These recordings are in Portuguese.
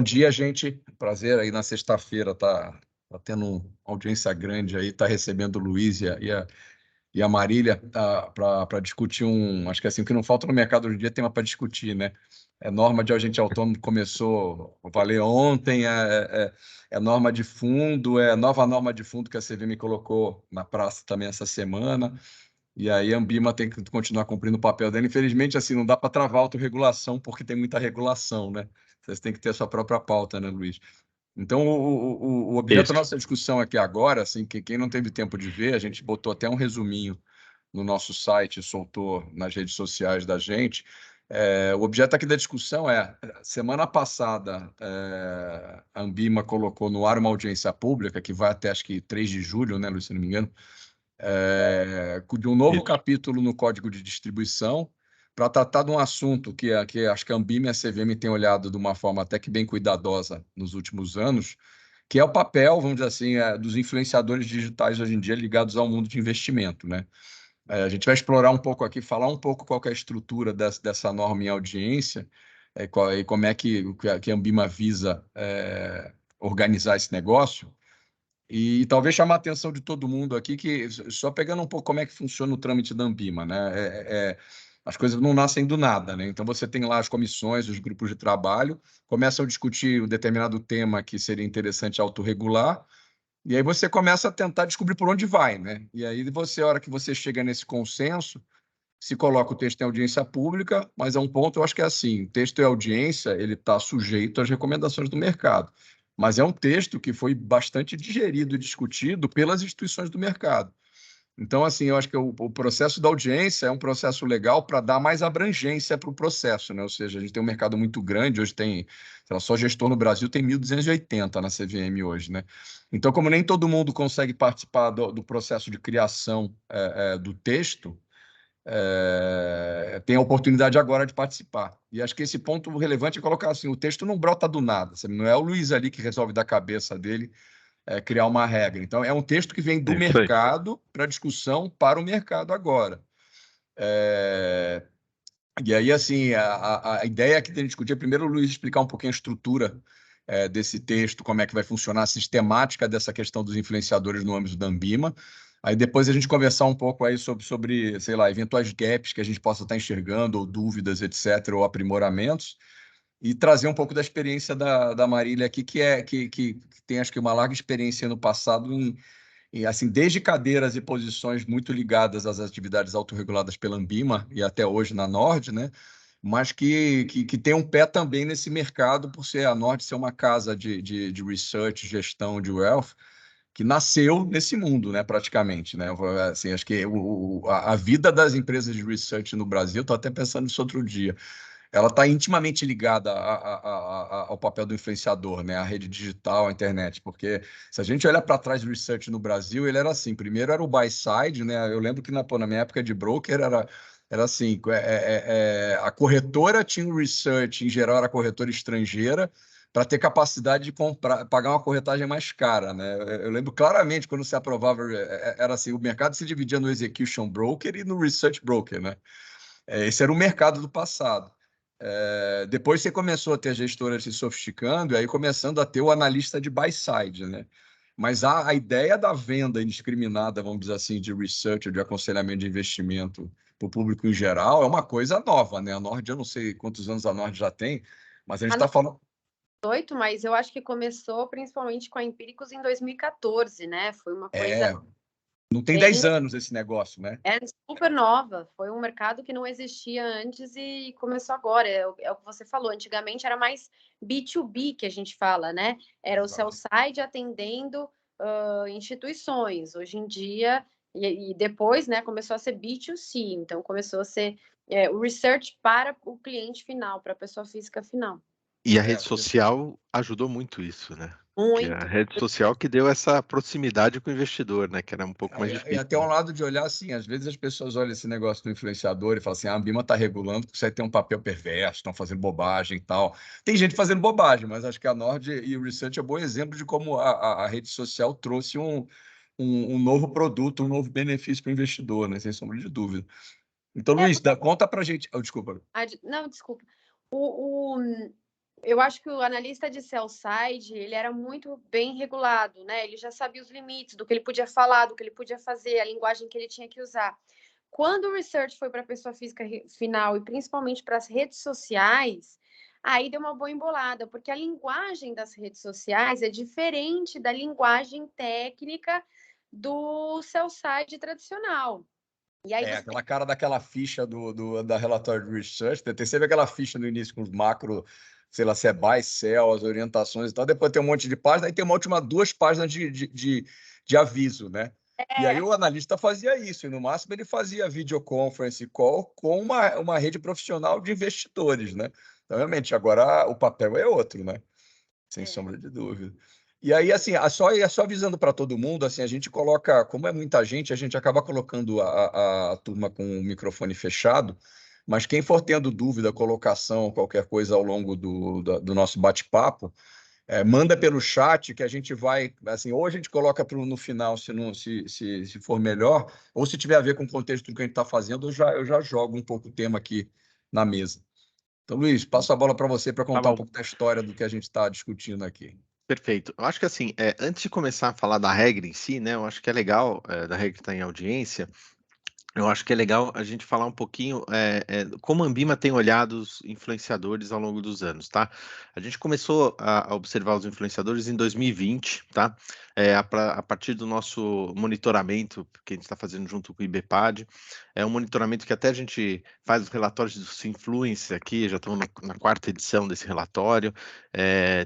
Bom dia, gente. Prazer aí na sexta-feira, tá tendo uma audiência grande aí, tá recebendo o Luiz e a Marília para discutir acho que assim, o que não falta no mercado hoje em dia é tema para discutir, né? Norma de agente autônomo começou a valer ontem, norma de fundo, nova norma de fundo que a CVM colocou na praça também essa semana. E aí a Ambima tem que continuar cumprindo o papel dela. Infelizmente, assim, não dá para travar a autorregulação, porque tem muita regulação, né? Vocês têm que ter a sua própria pauta, né, Luiz? Então, o objeto Isso. da nossa discussão aqui agora, assim, que quem não teve tempo de ver, a gente botou até um resuminho no nosso site, soltou nas redes sociais da gente. O objeto aqui da discussão semana passada, a Ambima colocou no ar uma audiência pública, que vai até, acho que, 3 de julho, né, Luiz, se não me engano, de um novo Isso. capítulo no Código de Distribuição para tratar de um assunto que acho que a Ambima e a CVM têm olhado de uma forma até que bem cuidadosa nos últimos anos, que é o papel, vamos dizer assim, dos influenciadores digitais hoje em dia ligados ao mundo de investimento, né? A gente vai explorar um pouco aqui, falar um pouco qual que é a estrutura dessa norma em audiência, e como é que a Ambima visa organizar esse negócio. E talvez chamar a atenção de todo mundo aqui, que só pegando um pouco como é que funciona o trâmite da Ambima, né? As coisas não nascem do nada, né? Então você tem lá as comissões, os grupos de trabalho, começam a discutir um determinado tema que seria interessante autorregular, e aí você começa a tentar descobrir por onde vai, né? E aí você, a hora que você chega nesse consenso, se coloca o texto em audiência pública, mas é um ponto, eu acho que é assim, texto em audiência, ele está sujeito às recomendações do mercado, mas é um texto que foi bastante digerido e discutido pelas instituições do mercado. Então, assim, eu acho que o processo da audiência é um processo legal para dar mais abrangência para o processo, né? Ou seja, a gente tem um mercado muito grande, hoje tem, sei lá, só gestor no Brasil tem 1.280 na CVM hoje, né? Então, como nem todo mundo consegue participar do processo de criação do texto, tem a oportunidade agora de participar. E acho que esse ponto relevante é colocar assim, o texto não brota do nada, sabe? Não é o Luiz ali que resolve da cabeça dele criar uma regra. Então, é um texto que vem do Isso aí. mercado para discussão para o mercado agora. E aí, assim, a ideia que tem que discutir é primeiro o Luiz explicar um pouquinho a estrutura desse texto, como é que vai funcionar a sistemática dessa questão dos influenciadores no âmbito da Ambima. Aí depois a gente conversar um pouco aí sobre, sei lá, eventuais gaps que a gente possa estar enxergando, ou dúvidas, etc., ou aprimoramentos, e trazer um pouco da experiência da Marília aqui, que tem, acho que, uma larga experiência no passado e, assim, desde cadeiras e posições muito ligadas às atividades autorreguladas pela Ambima e até hoje na Nord, né? Mas que tem um pé também nesse mercado, por ser a Nord ser uma casa de research, gestão de wealth, que nasceu nesse mundo, né, praticamente, né? Assim, acho que a vida das empresas de research no Brasil, estou até pensando nisso outro dia, ela está intimamente ligada ao papel do influenciador, né? A rede digital, a internet, porque se a gente olha para trás do research no Brasil, ele era assim, primeiro era o buy side, né? Eu lembro que na minha época de broker era assim, a corretora tinha o research, em geral era corretora estrangeira, para ter capacidade de comprar, pagar uma corretagem mais cara, né? Eu lembro claramente quando se aprovava, era assim, o mercado se dividia no execution broker e no research broker, né? Esse era o mercado do passado. Depois você começou a ter a gestora se sofisticando e aí começando a ter o analista de buy side, né? Mas a ideia da venda indiscriminada, vamos dizer assim, de research ou de aconselhamento de investimento para o público em geral é uma coisa nova, né? A Nord, eu não sei quantos anos a Nord já tem, mas a gente A está falando. 8, mas eu acho que começou principalmente com a Empíricos em 2014, né? Foi uma coisa Não tem bem 10 anos esse negócio, né? super nova. Foi um mercado que não existia antes e começou agora. É o que você falou. Antigamente era mais B2B que a gente fala, né? Era o sell Exato. side atendendo instituições. Hoje em dia, e depois, né, começou a ser B2C. Então começou a ser o research para o cliente final, para a pessoa física final. E a rede social ajudou muito isso, né? Que a Muito. rede social que deu essa proximidade com o investidor, né? Que era um pouco mais E difícil, até um né? lado de olhar assim, às vezes as pessoas olham esse negócio do influenciador e falam assim, a Ambima está regulando porque você tem um papel perverso, estão fazendo bobagem e tal. Tem gente fazendo bobagem, mas acho que a Nord e o Research é um bom exemplo de como a rede social trouxe um novo produto, um novo benefício para o investidor, né? Sem sombra de dúvida. Então, Luiz, conta para a gente. Oh, desculpa. Não, desculpa. O, Eu acho que o analista de sell side, ele era muito bem regulado, né? Ele já sabia os limites do que ele podia falar, do que ele podia fazer, a linguagem que ele tinha que usar. Quando o research foi para a pessoa física final e principalmente para as redes sociais, aí deu uma boa embolada, porque a linguagem das redes sociais é diferente da linguagem técnica do sell side tradicional. E aí você Aquela cara daquela ficha da relatório de research, tem sempre aquela ficha no início com os macro, sei lá, se é buy, sell, as orientações e tal, depois tem um monte de páginas, aí tem uma última 2 páginas de aviso, né? E aí o analista fazia isso, e no máximo ele fazia videoconference call com uma rede profissional de investidores, né? Então, realmente, agora o papel é outro, né? Sem sombra de dúvida. E aí, assim, só avisando para todo mundo, assim, a gente coloca, como é muita gente, a gente acaba colocando a turma com o microfone fechado, mas quem for tendo dúvida, colocação, qualquer coisa ao longo do nosso bate-papo, manda pelo chat que a gente vai, assim, ou a gente coloca no final, se for melhor, ou se tiver a ver com o contexto do que a gente está fazendo, eu já jogo um pouco o tema aqui na mesa. Então, Luiz, passo a bola para você para Tá contar um bom. pouco da história do que a gente está discutindo aqui. Perfeito. Eu acho que assim, antes de começar a falar da regra em si, né? Eu acho que é legal, da regra que está em audiência, eu acho que é legal a gente falar um pouquinho como a Ambima tem olhado os influenciadores ao longo dos anos, tá? A gente começou a observar os influenciadores em 2020, tá? A partir do nosso monitoramento que a gente está fazendo junto com o IBPAD, é um monitoramento que até a gente faz os relatórios dos influencers aqui, já estamos na 4ª edição desse relatório,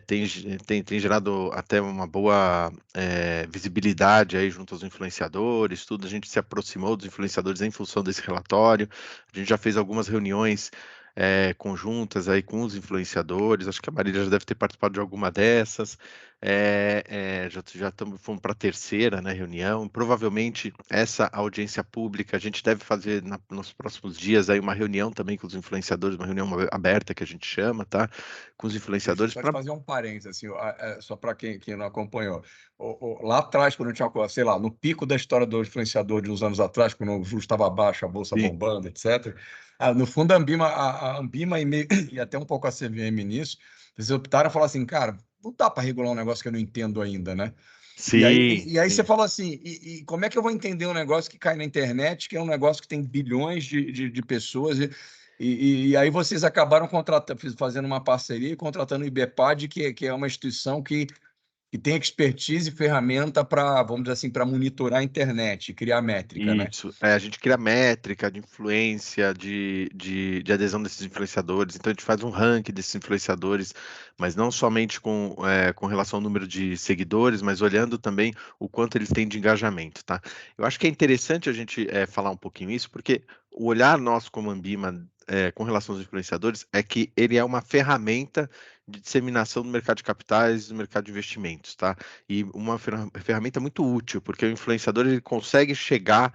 tem gerado até uma boa visibilidade aí junto aos influenciadores, tudo, a gente se aproximou dos influenciadores em função desse relatório, a gente já fez algumas reuniões conjuntas aí com os influenciadores, acho que a Marília já deve ter participado de alguma dessas, fomos para a 3ª, né, reunião, provavelmente essa audiência pública, a gente deve fazer nos próximos dias aí uma reunião também com os influenciadores, uma reunião aberta que a gente chama, tá? Com os influenciadores. Deixa eu só te fazer um parênteses, assim, só para quem não acompanhou. Lá atrás, quando tinha, sei lá, no pico da história do influenciador de uns anos atrás, quando o juros estava baixo, a bolsa Sim. bombando, etc., no fundo, a Ambima e até um pouco a CVM nisso, eles optaram e falaram assim, cara, não dá para regular um negócio que eu não entendo ainda, né? Sim, E aí sim. você fala assim, e como é que eu vou entender um negócio que cai na internet, que é um negócio que tem bilhões de pessoas, e aí vocês acabaram fazendo uma parceria e contratando o IBPAD, que é uma instituição que tem expertise e ferramenta para, vamos dizer assim, para monitorar a internet, criar métrica, né? Isso, a gente cria métrica de influência, de adesão desses influenciadores, então a gente faz um ranking desses influenciadores, mas não somente com relação ao número de seguidores, mas olhando também o quanto eles têm de engajamento, tá? Eu acho que é interessante a gente falar um pouquinho isso, porque o olhar nosso como Ambima com relação aos influenciadores é que ele é uma ferramenta de disseminação do mercado de capitais, do mercado de investimentos, tá? E uma ferramenta muito útil, porque o influenciador ele consegue chegar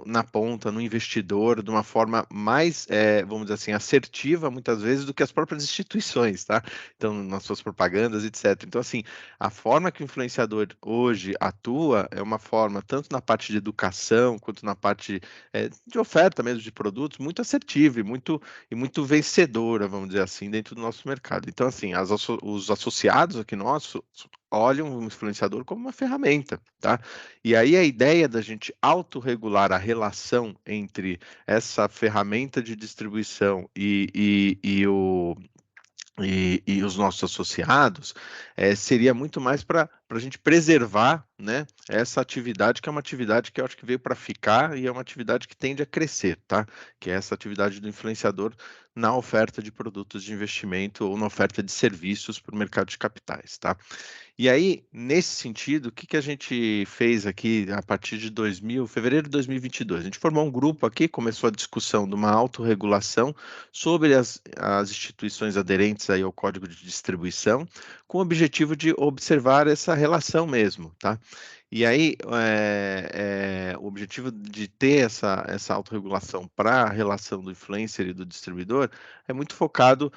na ponta, no investidor, de uma forma mais, vamos dizer assim, assertiva, muitas vezes, do que as próprias instituições, tá? Então, nas suas propagandas, etc. Então, assim, a forma que o influenciador hoje atua é uma forma, tanto na parte de educação, quanto na parte de oferta mesmo de produtos, muito assertiva e muito vencedora, vamos dizer assim, dentro do nosso mercado. Então, assim, os associados aqui nossos olham o influenciador como uma ferramenta, tá? E aí a ideia da gente autorregular a relação entre essa ferramenta de distribuição e os nossos associados seria muito mais para a gente preservar, né, essa atividade, que é uma atividade que eu acho que veio para ficar e é uma atividade que tende a crescer, tá? Que é essa atividade do influenciador na oferta de produtos de investimento ou na oferta de serviços para o mercado de capitais, tá? E aí, nesse sentido, o que a gente fez aqui a partir de fevereiro de 2022? A gente formou um grupo aqui, começou a discussão de uma autorregulação sobre as instituições aderentes aí ao Código de Distribuição, com o objetivo de observar essa relação mesmo, tá? E aí, o objetivo de ter essa autorregulação para a relação do influencer e do distribuidor é muito focado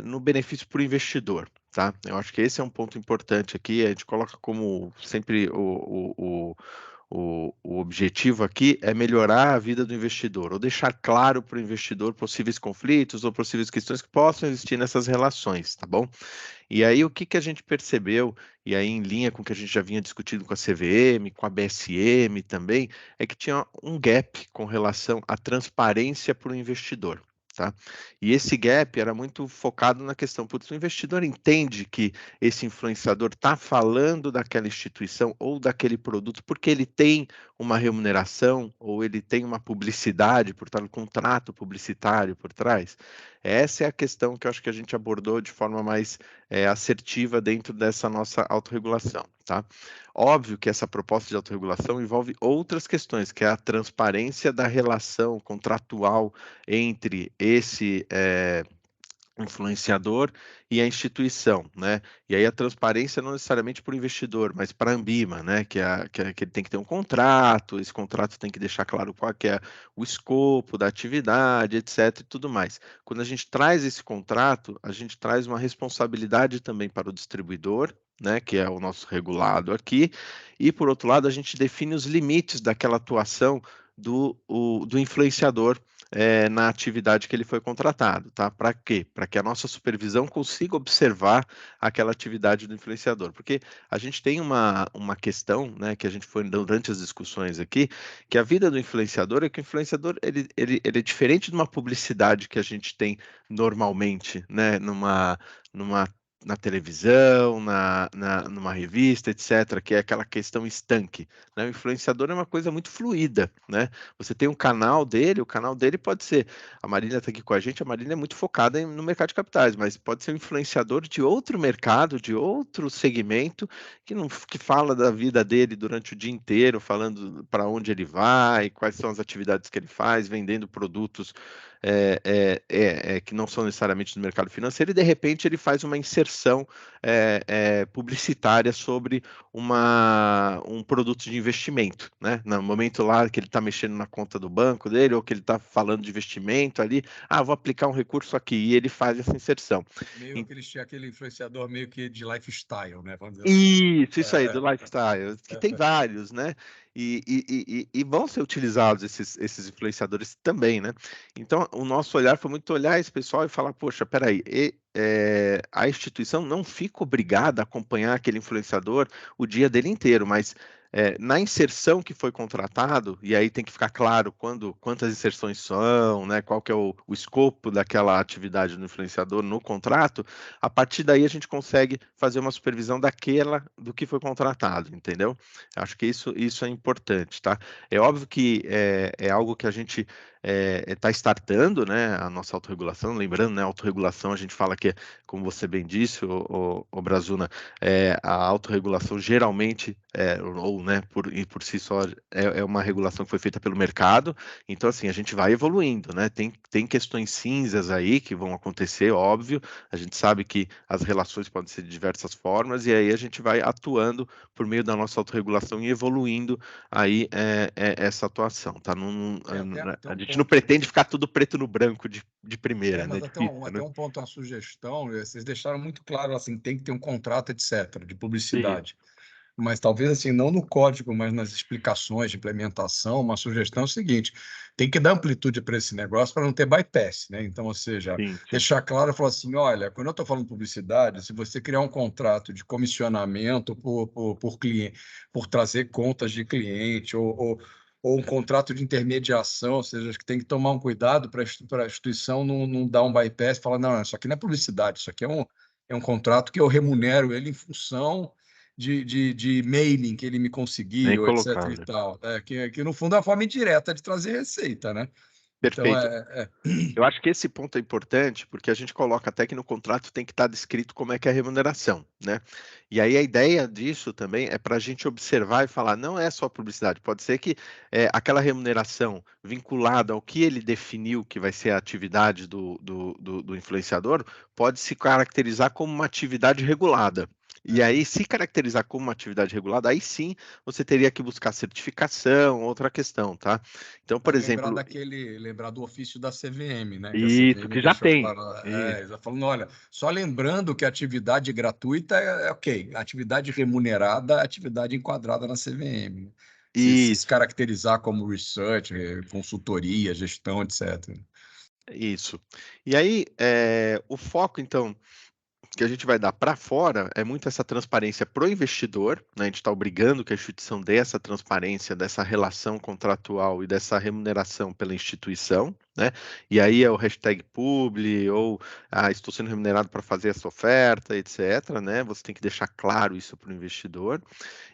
no benefício para o investidor. Tá? Eu acho que esse é um ponto importante aqui. A gente coloca como sempre o objetivo aqui é melhorar a vida do investidor, ou deixar claro para o investidor possíveis conflitos ou possíveis questões que possam existir nessas relações, tá bom? E aí, o que que a gente percebeu, e aí em linha com o que a gente já vinha discutindo com a CVM, com a BSM também, é que tinha um gap com relação à transparência para o investidor. Tá? E esse gap era muito focado na questão, putz, o investidor entende que esse influenciador está falando daquela instituição ou daquele produto porque ele tem uma remuneração ou ele tem uma publicidade por trás, um contrato publicitário por trás. Essa é a questão que eu acho que a gente abordou de forma mais assertiva dentro dessa nossa autorregulação, tá? Óbvio que essa proposta de autorregulação envolve outras questões, que é a transparência da relação contratual entre esse influenciador e a instituição, né? E aí a transparência não necessariamente para o investidor, mas para a Anbima, né? Que ele tem que ter um contrato, esse contrato tem que deixar claro qual que é o escopo da atividade, etc. e tudo mais. Quando a gente traz esse contrato, a gente traz uma responsabilidade também para o distribuidor, né? Que é o nosso regulado aqui, e por outro lado, a gente define os limites daquela atuação do influenciador na atividade que ele foi contratado, tá? Para quê? Para que a nossa supervisão consiga observar aquela atividade do influenciador, porque a gente tem uma questão, né, que a gente foi durante as discussões aqui, que a vida do influenciador é que o influenciador ele é diferente de uma publicidade que a gente tem normalmente, né, na televisão, numa revista, etc., que é aquela questão estanque, né? O influenciador é uma coisa muito fluida, né? Você tem um canal dele, o canal dele pode ser, a Marília está aqui com a gente, a Marília é muito focada no mercado de capitais, mas pode ser um influenciador de outro mercado, de outro segmento, que fala da vida dele durante o dia inteiro, falando para onde ele vai, quais são as atividades que ele faz, vendendo produtos que não são necessariamente do mercado financeiro, e de repente ele faz uma inserção publicitária sobre um produto de investimento, né? No momento lá que ele está mexendo na conta do banco dele, ou que ele está falando de investimento ali, vou aplicar um recurso aqui, e ele faz essa inserção. Meio aquele influenciador meio que de lifestyle, né? Vamos dizer assim. Isso aí, do lifestyle, que tem vários, né? E vão ser utilizados esses influenciadores também, né? Então, o nosso olhar foi muito olhar esse pessoal e falar, poxa, peraí, a instituição não fica obrigada a acompanhar aquele influenciador o dia dele inteiro, mas na inserção que foi contratado, e aí tem que ficar claro quantas inserções são, né, qual que é o escopo daquela atividade do influenciador no contrato, a partir daí a gente consegue fazer uma supervisão do que foi contratado, entendeu? Acho que isso é importante, tá? É óbvio que é algo que a gente está startando, né, a nossa autorregulação, lembrando, né, a autorregulação, a gente fala que, como você bem disse, o Brazuna, a autorregulação geralmente, ou né, por si só, é uma regulação que foi feita pelo mercado, então assim, a gente vai evoluindo, né, tem questões cinzas aí que vão acontecer, óbvio, a gente sabe que as relações podem ser de diversas formas, e aí a gente vai atuando por meio da nossa autorregulação e evoluindo aí essa atuação, tá? A gente não pretende ficar tudo preto no branco de primeira, mas né? até um ponto, uma sugestão, vocês deixaram muito claro, assim, tem que ter um contrato, etc., de publicidade. Sim. Mas talvez, assim, não no código, mas nas explicações de implementação, uma sugestão é o seguinte, tem que dar amplitude para esse negócio para não ter bypass, né? Então, ou seja, sim. Deixar claro, falar assim, olha, quando eu estou falando de publicidade, se você criar um contrato de comissionamento por cliente, por trazer contas de cliente, ou um contrato de intermediação, ou seja, que tem que tomar um cuidado para a instituição não dar um bypass e falar, não, isso aqui não é publicidade, isso aqui é um contrato que eu remunero ele em função de mailing que ele me conseguiu, etc. e tal. Que no fundo é uma forma indireta de trazer receita, né? Perfeito. Então, eu acho que esse ponto é importante, porque a gente coloca até que no contrato tem que estar descrito como é que é a remuneração, né? E aí a ideia disso também é para a gente observar e falar, não é só publicidade, pode ser que aquela remuneração vinculada ao que ele definiu que vai ser a atividade do influenciador, pode se caracterizar como uma atividade regulada. E aí, se caracterizar como uma atividade regulada, aí sim você teria que buscar certificação, outra questão, tá? Então, por exemplo... Lembrar do ofício da CVM, né? Isso, que já tem. Falando, olha, só lembrando que a atividade gratuita ok, atividade remunerada, atividade enquadrada na CVM. se Isso, caracterizar como research, consultoria, gestão, etc. isso. E aí, o foco, então, que a gente vai dar para fora é muito essa transparência para o investidor, né? A gente está obrigando que a instituição dê essa transparência dessa relação contratual e dessa remuneração pela instituição, né? E aí é o hashtag publi ou estou sendo remunerado para fazer essa oferta, etc., né? Você tem que deixar claro isso para o investidor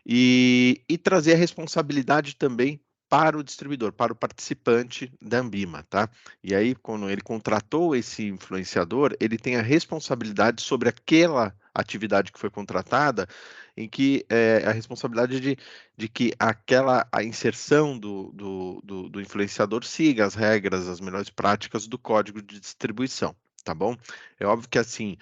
e trazer a responsabilidade também para o distribuidor, para o participante da Ambima, tá? E aí, quando ele contratou esse influenciador, ele tem a responsabilidade sobre aquela atividade que foi contratada, em que a responsabilidade de que a inserção do influenciador siga as regras, as melhores práticas do código de distribuição. Tá bom? É óbvio que assim,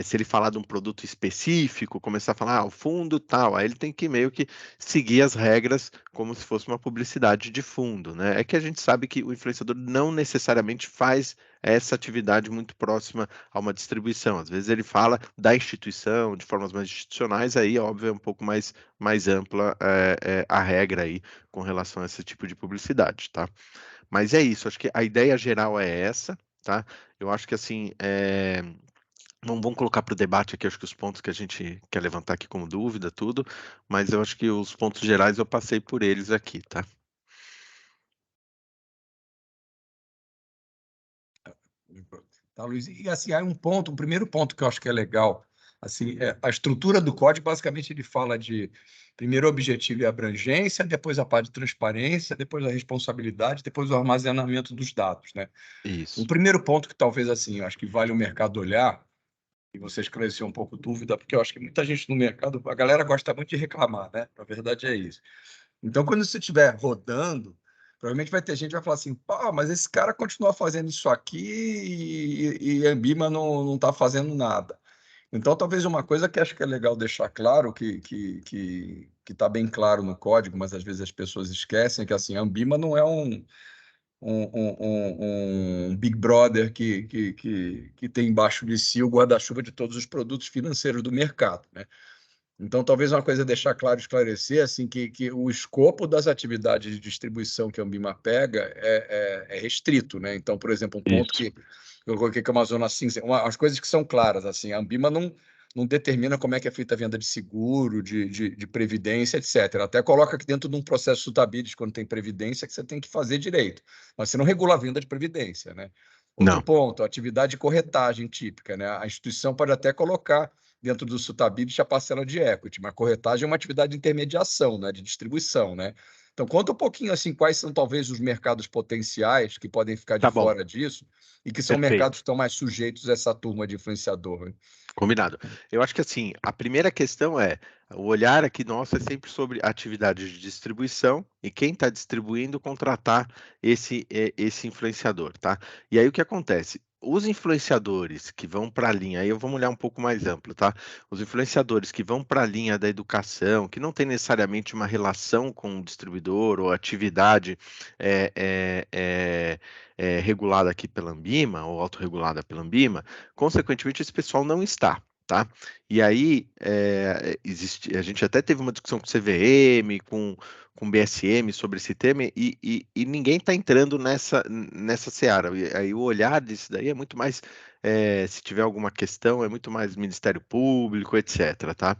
se ele falar de um produto específico, começar a falar, o fundo tal, aí ele tem que meio que seguir as regras como se fosse uma publicidade de fundo, né? É que a gente sabe que o influenciador não necessariamente faz essa atividade muito próxima a uma distribuição. Às vezes ele fala da instituição, de formas mais institucionais, aí, óbvio, é um pouco mais ampla a regra aí com relação a esse tipo de publicidade, tá? Mas é isso, acho que a ideia geral é essa, tá? Eu acho que assim, vamos colocar para o debate aqui, acho que os pontos que a gente quer levantar aqui como dúvida, tudo, mas eu acho que os pontos gerais eu passei por eles aqui, tá? Tá, Luiz? E assim, há um primeiro ponto que eu acho que é legal, assim, a estrutura do código, basicamente, ele fala de primeiro o objetivo e abrangência, depois a parte de transparência, depois a responsabilidade, depois o armazenamento dos dados, né? Um Isso. primeiro ponto que talvez, assim, eu acho que vale o mercado olhar, e você esclareceu um pouco dúvida, porque eu acho que muita gente no mercado, a galera gosta muito de reclamar, né? A verdade é isso. Então, quando você estiver rodando, provavelmente vai ter gente que vai falar assim, pô, mas esse cara continua fazendo isso aqui e a Ambima não está fazendo nada. Então, talvez uma coisa que acho que é legal deixar claro, que está bem claro no código, mas às vezes as pessoas esquecem, é que assim, a Ambima não é um Big Brother que tem embaixo de si o guarda-chuva de todos os produtos financeiros do mercado, né? Então, talvez uma coisa deixar claro, esclarecer, assim, que o escopo das atividades de distribuição que a Ambima pega é restrito, né? Então, por exemplo, um ponto Isso. que eu coloquei que é uma zona cinza, as coisas que são claras, assim, a Ambima não determina como é que é feita a venda de seguro, de previdência, etc. Até coloca aqui dentro de um processo Sutabidis, quando tem previdência, que você tem que fazer direito, mas você não regula a venda de previdência, né? Outro Não. ponto, a atividade de corretagem típica, né? A instituição pode até colocar dentro do Sutabidis a parcela de equity, mas corretagem é uma atividade de intermediação, né, de distribuição, né? Então, conta um pouquinho assim quais são talvez os mercados potenciais que podem ficar de Tá bom. fora disso e que são mercados Perfeito. que estão mais sujeitos a essa turma de influenciador, né? Combinado. Eu acho que assim, a primeira questão o olhar aqui nosso é sempre sobre atividade de distribuição e quem está distribuindo contratar esse influenciador, tá? E aí o que acontece? Os influenciadores que vão para a linha, aí eu vou olhar um pouco mais amplo, tá? Os influenciadores que vão para a linha da educação, que não tem necessariamente uma relação com o distribuidor ou atividade é, é, é, regulada aqui pela Ambima ou autorregulada pela Ambima, consequentemente, esse pessoal não está, tá? E aí, a gente até teve uma discussão com o CVM, com BSM sobre esse tema, e ninguém está entrando nessa seara. E aí o olhar disso daí é muito mais, se tiver alguma questão, é muito mais Ministério Público, etc., tá?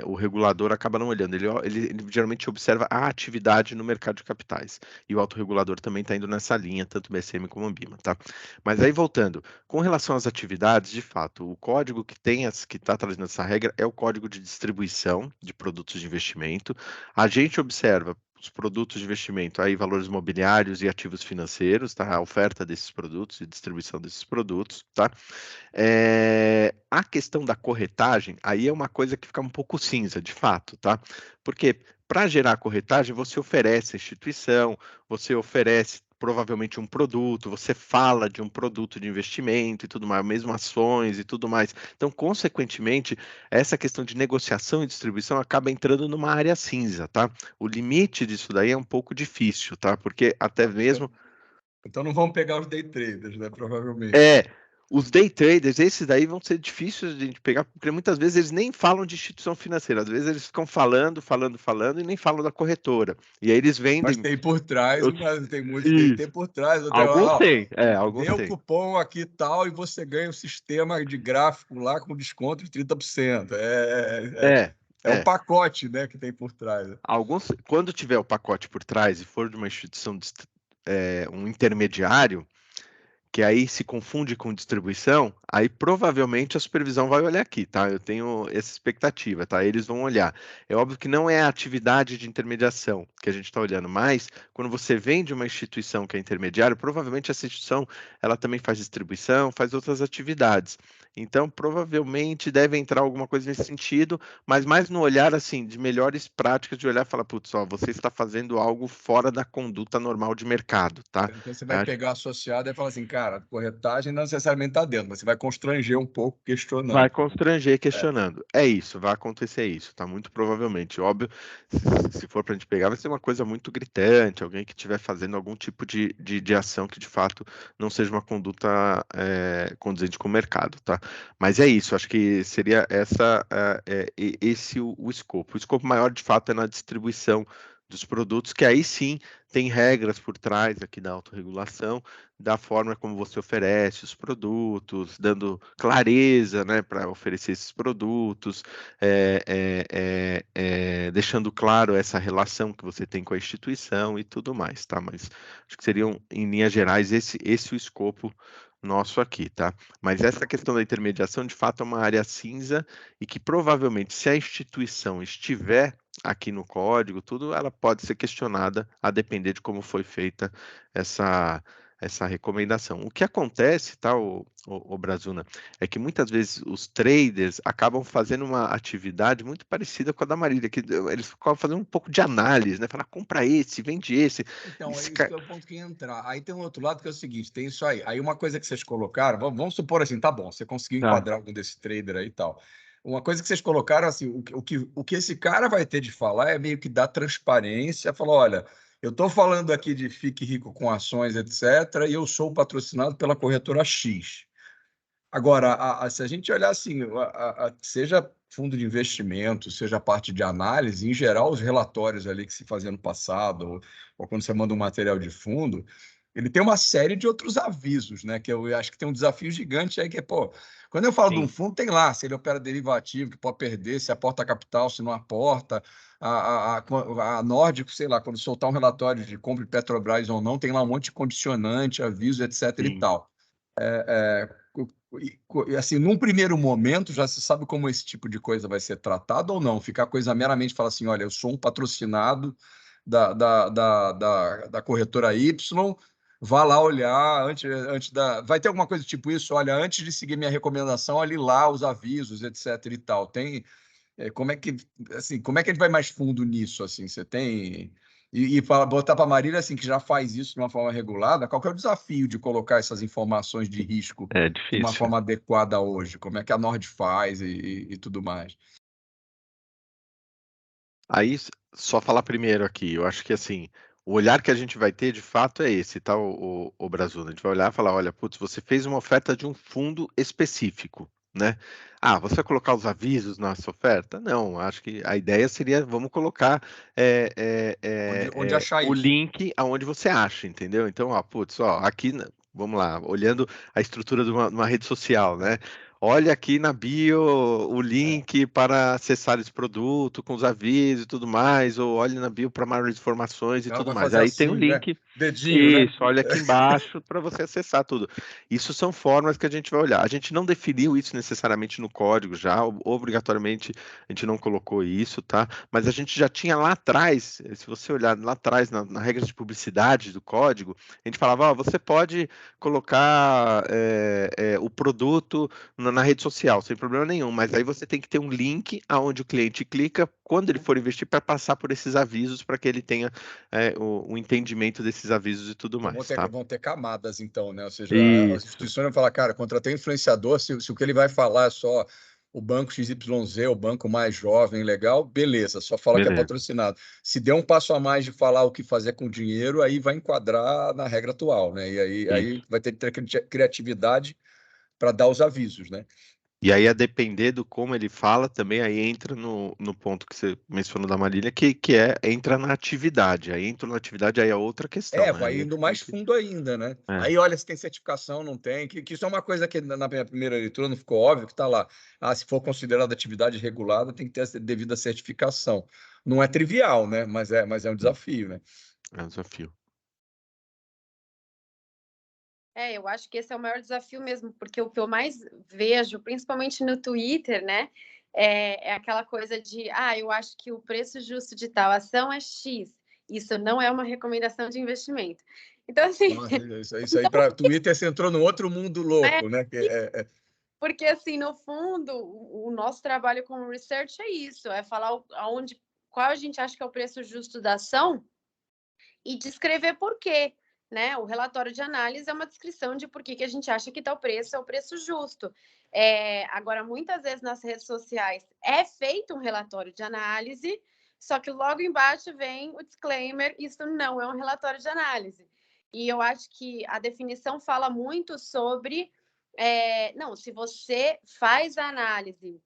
O regulador acaba não olhando, ele geralmente observa a atividade no mercado de capitais. E o autorregulador também está indo nessa linha, tanto o BSM como a Ambima, tá? Mas aí, voltando, com relação às atividades, de fato, o código que está trazendo essa regra é o código de distribuição de produtos de investimento. A gente observa os produtos de investimento, aí valores imobiliários e ativos financeiros, tá? A oferta desses produtos e distribuição desses produtos, tá? A questão da corretagem, aí é uma coisa que fica um pouco cinza, de fato, tá? Porque para gerar corretagem, você oferece a instituição, você oferece provavelmente um produto, você fala de um produto de investimento e tudo mais, mesmo ações e tudo mais. Então, consequentemente, essa questão de negociação e distribuição acaba entrando numa área cinza, tá? O limite disso daí é um pouco difícil, tá? Porque até mesmo Então não vão pegar os day traders, né? Provavelmente. é Os day traders, esses daí vão ser difíceis de a gente pegar, porque muitas vezes eles nem falam de instituição financeira, às vezes eles ficam falando e nem falam da corretora. E aí eles vendem. Mas tem por trás, Eu- mas tem muito Isso. tem por trás. Alguns Ó, têm, alguns dê o têm. cupom aqui e tal, e você ganha o sistema de gráfico lá com desconto de 30%. É um É. pacote, né, que tem por trás. Alguns, quando tiver o pacote por trás e for de uma instituição, um intermediário, que aí se confunde com distribuição, aí provavelmente a supervisão vai olhar aqui, tá? Eu tenho essa expectativa, tá? Eles vão olhar. É óbvio que não é a atividade de intermediação que a gente está olhando, mas quando você vende uma instituição que é intermediário, provavelmente essa instituição ela também faz distribuição, faz outras atividades. Então, provavelmente deve entrar alguma coisa nesse sentido, mas mais no olhar assim de melhores práticas de olhar e falar, putz, ó, você está fazendo algo fora da conduta normal de mercado, tá? Então você vai pegar associado e falar assim, cara, corretagem não necessariamente está dentro, mas você vai constranger um pouco questionando. Vai constranger questionando. É isso, vai acontecer isso, tá? Muito provavelmente. Óbvio, se for para a gente pegar, vai ser uma coisa muito gritante, alguém que estiver fazendo algum tipo de ação que de fato não seja uma conduta condizente com o mercado, tá? Mas é isso, acho que seria esse o escopo. O escopo maior, de fato, é na distribuição dos produtos, que aí sim tem regras por trás aqui da autorregulação, da forma como você oferece os produtos, dando clareza, né, para oferecer esses produtos, deixando claro essa relação que você tem com a instituição e tudo mais, tá? Mas acho que seriam, em linhas gerais, esse o escopo nosso aqui, tá? Mas essa questão da intermediação, de fato, é uma área cinza e que provavelmente, se a instituição estiver aqui no código, tudo, ela pode ser questionada a depender de como foi feita essa recomendação. O que acontece, tá, o Brazuna, é que muitas vezes os traders acabam fazendo uma atividade muito parecida com a da Marília, que eles ficam fazendo um pouco de análise, né? Falar, compra esse, vende esse. Então, é isso que é o ponto que ia entrar. Aí tem um outro lado que é o seguinte, tem isso aí. Aí uma coisa que vocês colocaram, vamos supor assim, tá bom, você conseguiu enquadrar algum desse trader aí e tal. Uma coisa que vocês colocaram, assim, o que esse cara vai ter de falar é meio que dar transparência, falar, olha, eu estou falando aqui de Fique Rico com ações, etc., e eu sou patrocinado pela corretora X. Agora, se a gente olhar assim, seja fundo de investimento, seja a parte de análise, em geral, os relatórios ali que se fazia no passado, ou quando você manda um material de fundo, ele tem uma série de outros avisos, né? Que eu acho que tem um desafio gigante aí, que é, pô, quando eu falo de um fundo, tem lá se ele opera derivativo, que pode perder, se aporta capital, se não aporta. A Nórdico, sei lá, quando soltar um relatório de compra de Petrobras ou não, tem lá um monte de condicionante, aviso, etc. e tal. E assim, num primeiro momento, já se sabe como esse tipo de coisa vai ser tratado ou não? Ficar coisa meramente falar assim, olha, eu sou um patrocinado da corretora Y, vá lá olhar antes da. Vai ter alguma coisa tipo isso? Olha, antes de seguir minha recomendação, olhe lá os avisos, etc. e tal. Tem. Como é que como é que a gente vai mais fundo nisso? Assim, você tem. Botar para a Marília assim, que já faz isso de uma forma regulada, qual que é o desafio de colocar essas informações de risco É de uma difícil. forma adequada hoje? Como é que a Nord faz e tudo mais? Aí, só falar primeiro aqui, eu acho que assim, o olhar que a gente vai ter de fato é esse, tá, o Brazuna? A gente vai olhar e falar, olha, putz, você fez uma oferta de um fundo específico, né? Ah, você vai colocar os avisos na sua oferta? Não, acho que a ideia seria, vamos colocar Onde achar o isso? link aonde você acha, entendeu? Então, ó, putz, ó, aqui, vamos lá, olhando a estrutura de uma rede social, né? Olha aqui na bio o link para acessar esse produto com os avisos e tudo mais, ou olhe na bio para maiores informações e Ela tudo vai mais. fazer Aí tem o assim, né? link. Dedinho, né? Isso, olha aqui embaixo para você acessar tudo. Isso são formas que a gente vai olhar. A gente não definiu isso necessariamente no código já, obrigatoriamente a gente não colocou isso, tá? Mas a gente já tinha lá atrás, se você olhar lá atrás na regra de publicidade do código, a gente falava, ó, você pode colocar o produto na rede social, sem problema nenhum, mas aí você tem que ter um link aonde o cliente clica quando ele for investir para passar por esses avisos para que ele tenha o entendimento desses avisos e tudo mais, tá? Vão ter camadas, então, né? Ou seja, as Isso. instituições vão falar, cara, contratei um influenciador, se o que ele vai falar é só o banco XYZ, o banco mais jovem, legal, beleza, só fala que é Beleza. patrocinado. Se der um passo a mais de falar o que fazer com o dinheiro, aí vai enquadrar na regra atual, né? E aí vai ter que ter criatividade para dar os avisos, né? E aí, a depender do como ele fala, também aí entra no ponto que você mencionou da Marília, que entra na atividade. Aí entra na atividade, aí é outra questão, né? Vai Aí indo que mais fundo ainda, né? Aí olha se tem certificação, não tem, que isso é uma coisa que na minha primeira leitura não ficou óbvio, que está lá. Se for considerada atividade regulada, tem que ter a devida certificação. Não é trivial, né? Mas é um desafio, né? É um desafio. Eu acho que esse é o maior desafio mesmo, porque o que eu mais vejo, principalmente no Twitter, né, é aquela coisa de, eu acho que o preço justo de tal ação é X. Isso não é uma recomendação de investimento. Então, assim. Nossa, isso aí para Twitter você entrou num outro mundo louco, né? Porque, assim, no fundo, o nosso trabalho como research é isso, é falar qual a gente acha que é o preço justo da ação e descrever por quê. Né? O relatório de análise é uma descrição de por que a gente acha que tal preço é o preço justo. Agora, muitas vezes nas redes sociais é feito um relatório de análise, só que logo embaixo vem o disclaimer: isso não é um relatório de análise. E eu acho que a definição fala muito sobre. Não, se você faz a análise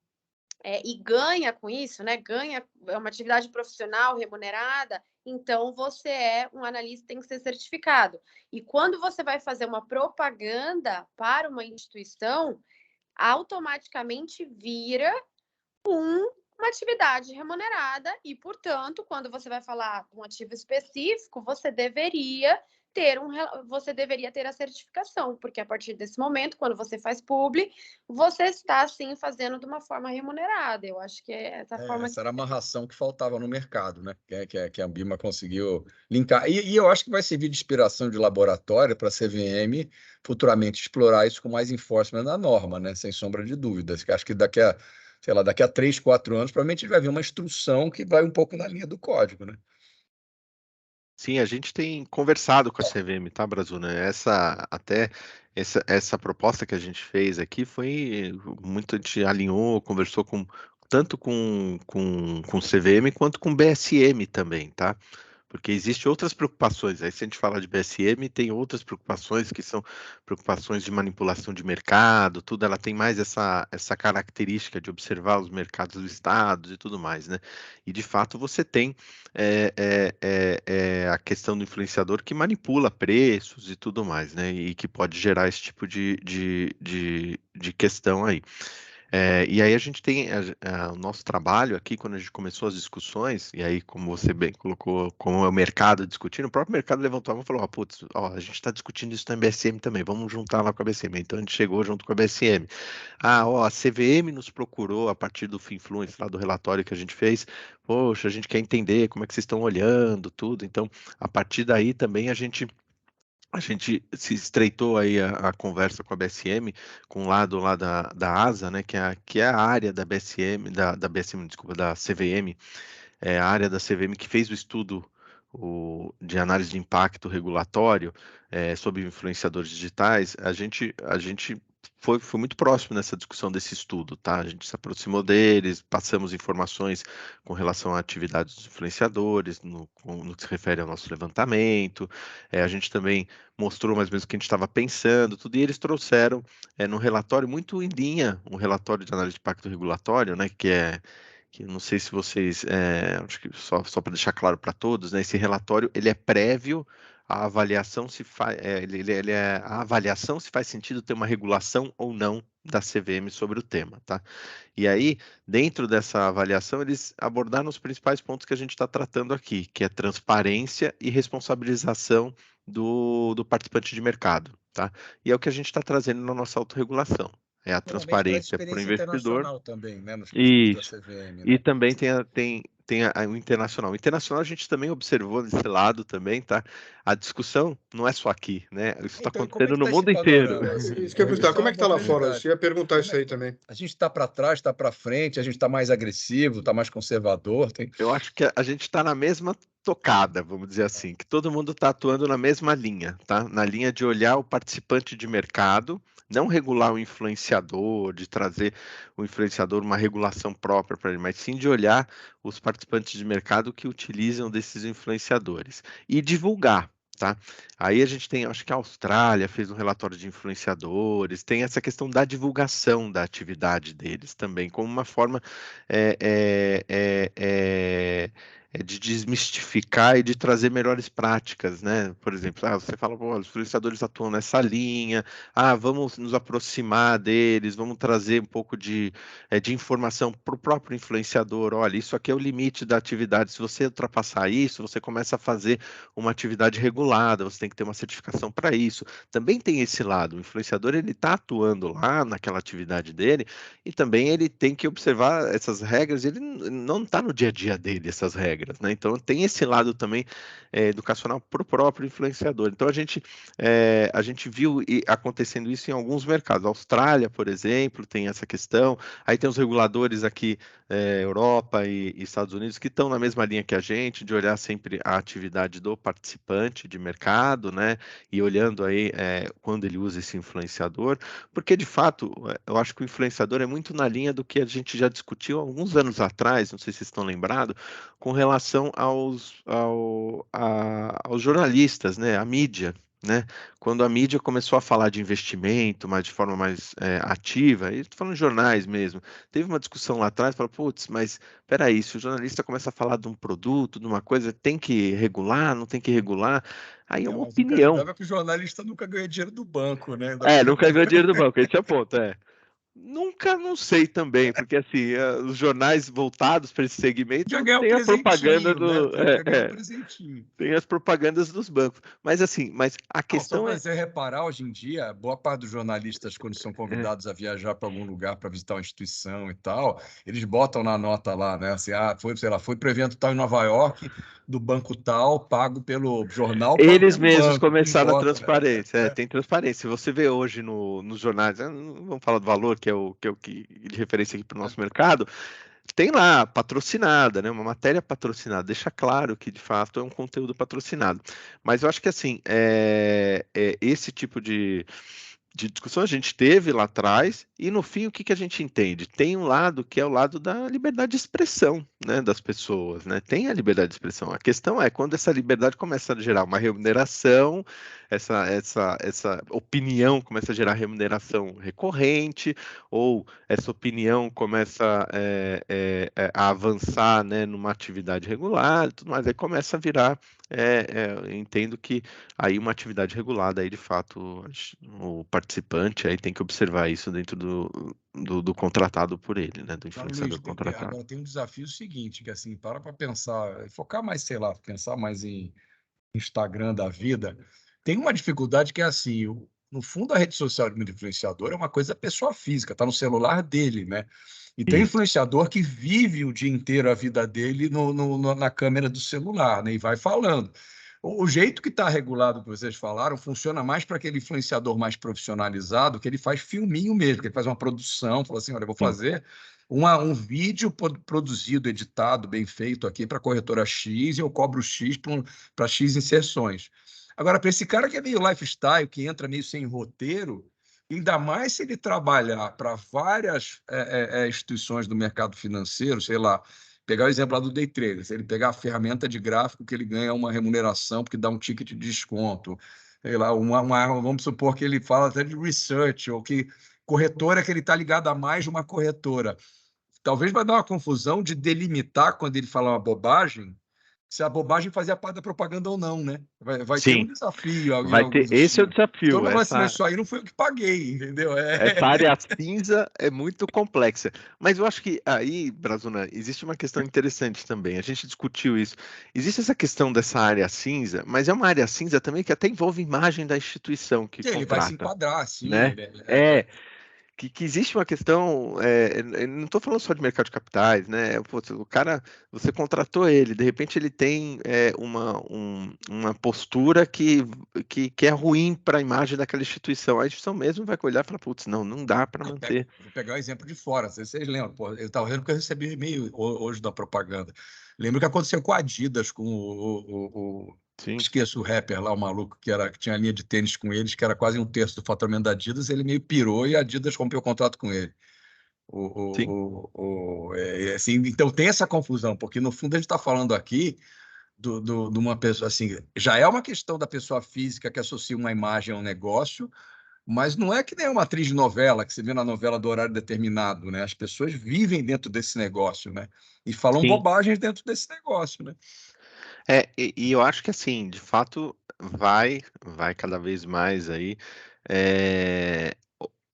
e ganha com isso, né? Ganha, é uma atividade profissional remunerada, então você é um analista, tem que ser certificado. E quando você vai fazer uma propaganda para uma instituição, automaticamente vira uma atividade remunerada e, portanto, quando você vai falar de um ativo específico, você deveria ter a certificação, porque a partir desse momento, quando você faz publi, você está, sim, fazendo de uma forma remunerada. Eu acho que é essa forma. Essa era a amarração que faltava no mercado, né? Que a Ambima conseguiu linkar. E eu acho que vai servir de inspiração de laboratório para a CVM futuramente explorar isso com mais enforcement na norma, né? Sem sombra de dúvidas. Que acho que daqui a 3, 4 anos, provavelmente a gente vai ver uma instrução que vai um pouco na linha do código, né? Sim, a gente tem conversado com a CVM, tá, Brazuna? Essa proposta que a gente fez aqui foi muito, a gente alinhou, conversou tanto com CVM quanto com BSM também, tá? Porque existem outras preocupações. Aí, se a gente falar de BSM, tem outras preocupações que são preocupações de manipulação de mercado, tudo. Ela tem mais essa característica de observar os mercados listados e tudo mais, né? E, de fato, você tem a questão do influenciador que manipula preços e tudo mais, né? E que pode gerar esse tipo de questão aí. E aí a gente tem o nosso trabalho aqui, quando a gente começou as discussões, e aí, como você bem colocou, como é o mercado discutindo, o próprio mercado levantou a mão e falou: putz, a gente está discutindo isso na BSM também, vamos juntar lá com a BSM. Então a gente chegou junto com a BSM. A CVM nos procurou a partir do Finfluence, lá do relatório que a gente fez. Poxa, a gente quer entender como é que vocês estão olhando tudo. Então, a partir daí também a gente se estreitou aí a conversa com a BSM, com o lado lá da ASA, né, que é a área da BSM, da BSM, desculpa, da CVM, é a área da CVM que fez o estudo de análise de impacto regulatório sobre influenciadores digitais. A gente foi muito próximo nessa discussão desse estudo, tá? A gente se aproximou deles, passamos informações com relação à atividade dos influenciadores, no que se refere ao nosso levantamento. A gente também mostrou mais ou menos o que a gente estava pensando, tudo, e eles trouxeram num relatório muito em linha, um relatório de análise de impacto regulatório, né? Que eu não sei se vocês, acho que só para deixar claro para todos, né? Esse relatório ele é prévio a avaliação se faz, a avaliação se faz sentido ter uma regulação ou não da CVM sobre o tema, tá? E aí, dentro dessa avaliação, eles abordaram os principais pontos que a gente está tratando aqui, que é transparência e responsabilização do participante de mercado, tá? E é o que a gente está trazendo na nossa autorregulação. É a Normalmente traz transparência para o experiência investidor. internacional também, né? Nos custos da Isso. CVM, E né? também tem o internacional. O internacional a gente também observou desse lado também, tá? A discussão não é só aqui, né? Isso está Então, e como é acontecendo que no está esse mundo inteiro. panorama? Assim? Isso que eu ia perguntar, Isso é como é uma que está lá fora? oportunidade. Eu ia perguntar isso aí também. A gente está para trás, está para frente, a gente está mais agressivo, está mais conservador. Eu acho que a gente está na mesma tocada, vamos dizer assim, que todo mundo está atuando na mesma linha, tá? Na linha de olhar o participante de mercado, não regular o influenciador, de trazer o influenciador uma regulação própria para ele, mas sim de olhar os participantes de mercado que utilizam desses influenciadores e divulgar. Tá? Aí a gente tem, acho que a Austrália fez um relatório de influenciadores, tem essa questão da divulgação da atividade deles também, como uma forma é, é, é, é, de desmistificar e de trazer melhores práticas, né? Por exemplo, você fala, pô, os influenciadores atuam nessa linha, vamos nos aproximar deles, vamos trazer um pouco de informação para o próprio influenciador. Olha, isso aqui é o limite da atividade, se você ultrapassar isso, você começa a fazer uma atividade regulada, você tem que ter uma certificação para isso. Também tem esse lado, o influenciador ele está atuando lá naquela atividade dele e também ele tem que observar essas regras, ele não está no dia a dia dele essas regras, né? Então tem esse lado também educacional para o próprio influenciador. Então a gente viu acontecendo isso em alguns mercados. A Austrália, por exemplo, tem essa questão. Aí tem os reguladores aqui, Europa e Estados Unidos, que estão na mesma linha que a gente, de olhar sempre a atividade do participante de mercado, né? E olhando aí quando ele usa esse influenciador, porque de fato eu acho que o influenciador é muito na linha do que a gente já discutiu alguns anos atrás, não sei se vocês estão lembrados, com relação aos jornalistas, né? A mídia. Né? Quando a mídia começou a falar de investimento, mas de forma mais ativa, e estou falando de jornais mesmo, teve uma discussão lá atrás, falou, putz, mas peraí, se o jornalista começa a falar de um produto, de uma coisa, tem que regular, não tem que regular? Aí é uma Mas o grave opinião. é que o jornalista nunca ganha dinheiro do banco, né? Nunca ganhou dinheiro do banco, esse é o ponto, Nunca, não sei também, porque assim, os jornais voltados para esse Podia segmento ganhar um tem a propaganda presentinho, né? Podia ganhar um presentinho. tem as propagandas dos bancos. Mas assim, a Não, só questão para você reparar, hoje em dia, boa parte dos jornalistas, quando são é, convidados a viajar para algum lugar para visitar uma instituição e tal, eles botam na nota lá, né? Assim, foi, sei lá, foi para o evento tal em Nova York, do banco tal, pago pelo jornal, pago eles pelo mesmos banco. Eles começaram a botam, né? transparência, tem transparência. Se você vê hoje nos jornais, não vamos falar do valor, que é o que de referência aqui para o nosso mercado, tem lá patrocinada, né? Uma matéria patrocinada, deixa claro que de fato é um conteúdo patrocinado. Mas eu acho que assim, esse tipo de discussão a gente teve lá atrás, e no fim o que a gente entende? Tem um lado que é o lado da liberdade de expressão, né, das pessoas, né? Tem a liberdade de expressão. A questão é quando essa liberdade começa a gerar uma remuneração, essa opinião começa a gerar remuneração recorrente, ou essa opinião começa a avançar, né, numa atividade regular, e tudo mais, aí começa a virar, entendo que aí uma atividade regulada, aí de fato o participante aí tem que observar isso dentro do contratado por ele, né? Do Agora, influenciador Luiz, contratado. agora tem um desafio seguinte, que assim, para pensar, focar mais, sei lá, pensar mais em Instagram da vida, tem uma dificuldade que é assim, no fundo a rede social de um influenciador é uma coisa pessoa física, está no celular dele, né? E tem Isso. influenciador que vive o dia inteiro a vida dele na câmera do celular, né? E vai falando. O jeito que está regulado, que vocês falaram, funciona mais para aquele influenciador mais profissionalizado, que ele faz filminho mesmo, que ele faz uma produção, fala assim, olha, eu vou Sim. fazer vídeo produzido, editado, bem feito aqui para a corretora X, e eu cobro X para X inserções. Agora, para esse cara que é meio lifestyle, que entra meio sem roteiro, ainda mais se ele trabalhar para várias instituições do mercado financeiro, sei lá, pegar o exemplo lá do day trader, se ele pegar a ferramenta de gráfico que ele ganha uma remuneração porque dá um ticket de desconto, sei lá, vamos supor que ele fala até de research, ou que corretora que ele está ligado a mais de uma corretora. Talvez vai dar uma confusão de delimitar quando ele fala uma bobagem, se a bobagem fazia parte da propaganda ou não, né? Vai ter um Sim, desafio em vai alguns ter. Esse é o estilos. Todo desafio. mundo vai assim, "Não, isso aí não foi eu que paguei, entendeu?" Essa área cinza é muito complexa. Mas eu acho que aí, Brazuna, existe uma questão interessante também. A gente discutiu isso. Existe essa questão dessa área cinza, mas é uma área cinza também que até envolve imagem da instituição que Ele vai se contrata, enquadrar, sim. né? Que existe uma questão, não estou falando só de mercado de capitais, né? Putz, o cara, você contratou ele, de repente ele tem uma postura que é ruim para a imagem daquela instituição. A instituição mesmo vai olhar e falar, putz, não dá para manter. Vou pegar o exemplo de fora, se vocês lembram. Pô, eu estava vendo que eu recebi e-mail hoje da propaganda. Lembro que aconteceu com a Adidas, com Sim, esqueço o rapper lá, o maluco, que tinha linha de tênis com eles, que era quase um terço do faturamento da Adidas, ele meio pirou e a Adidas rompeu o contrato com ele. sim, Assim, então tem essa confusão, porque no fundo a gente está falando aqui de uma pessoa, assim, já é uma questão da pessoa física que associa uma imagem a um negócio, mas não é que nem uma atriz de novela, que você vê na novela do horário determinado, né? As pessoas vivem dentro desse negócio, né? E falam Sim. bobagens dentro desse negócio, né? E eu acho que assim, de fato, vai cada vez mais aí.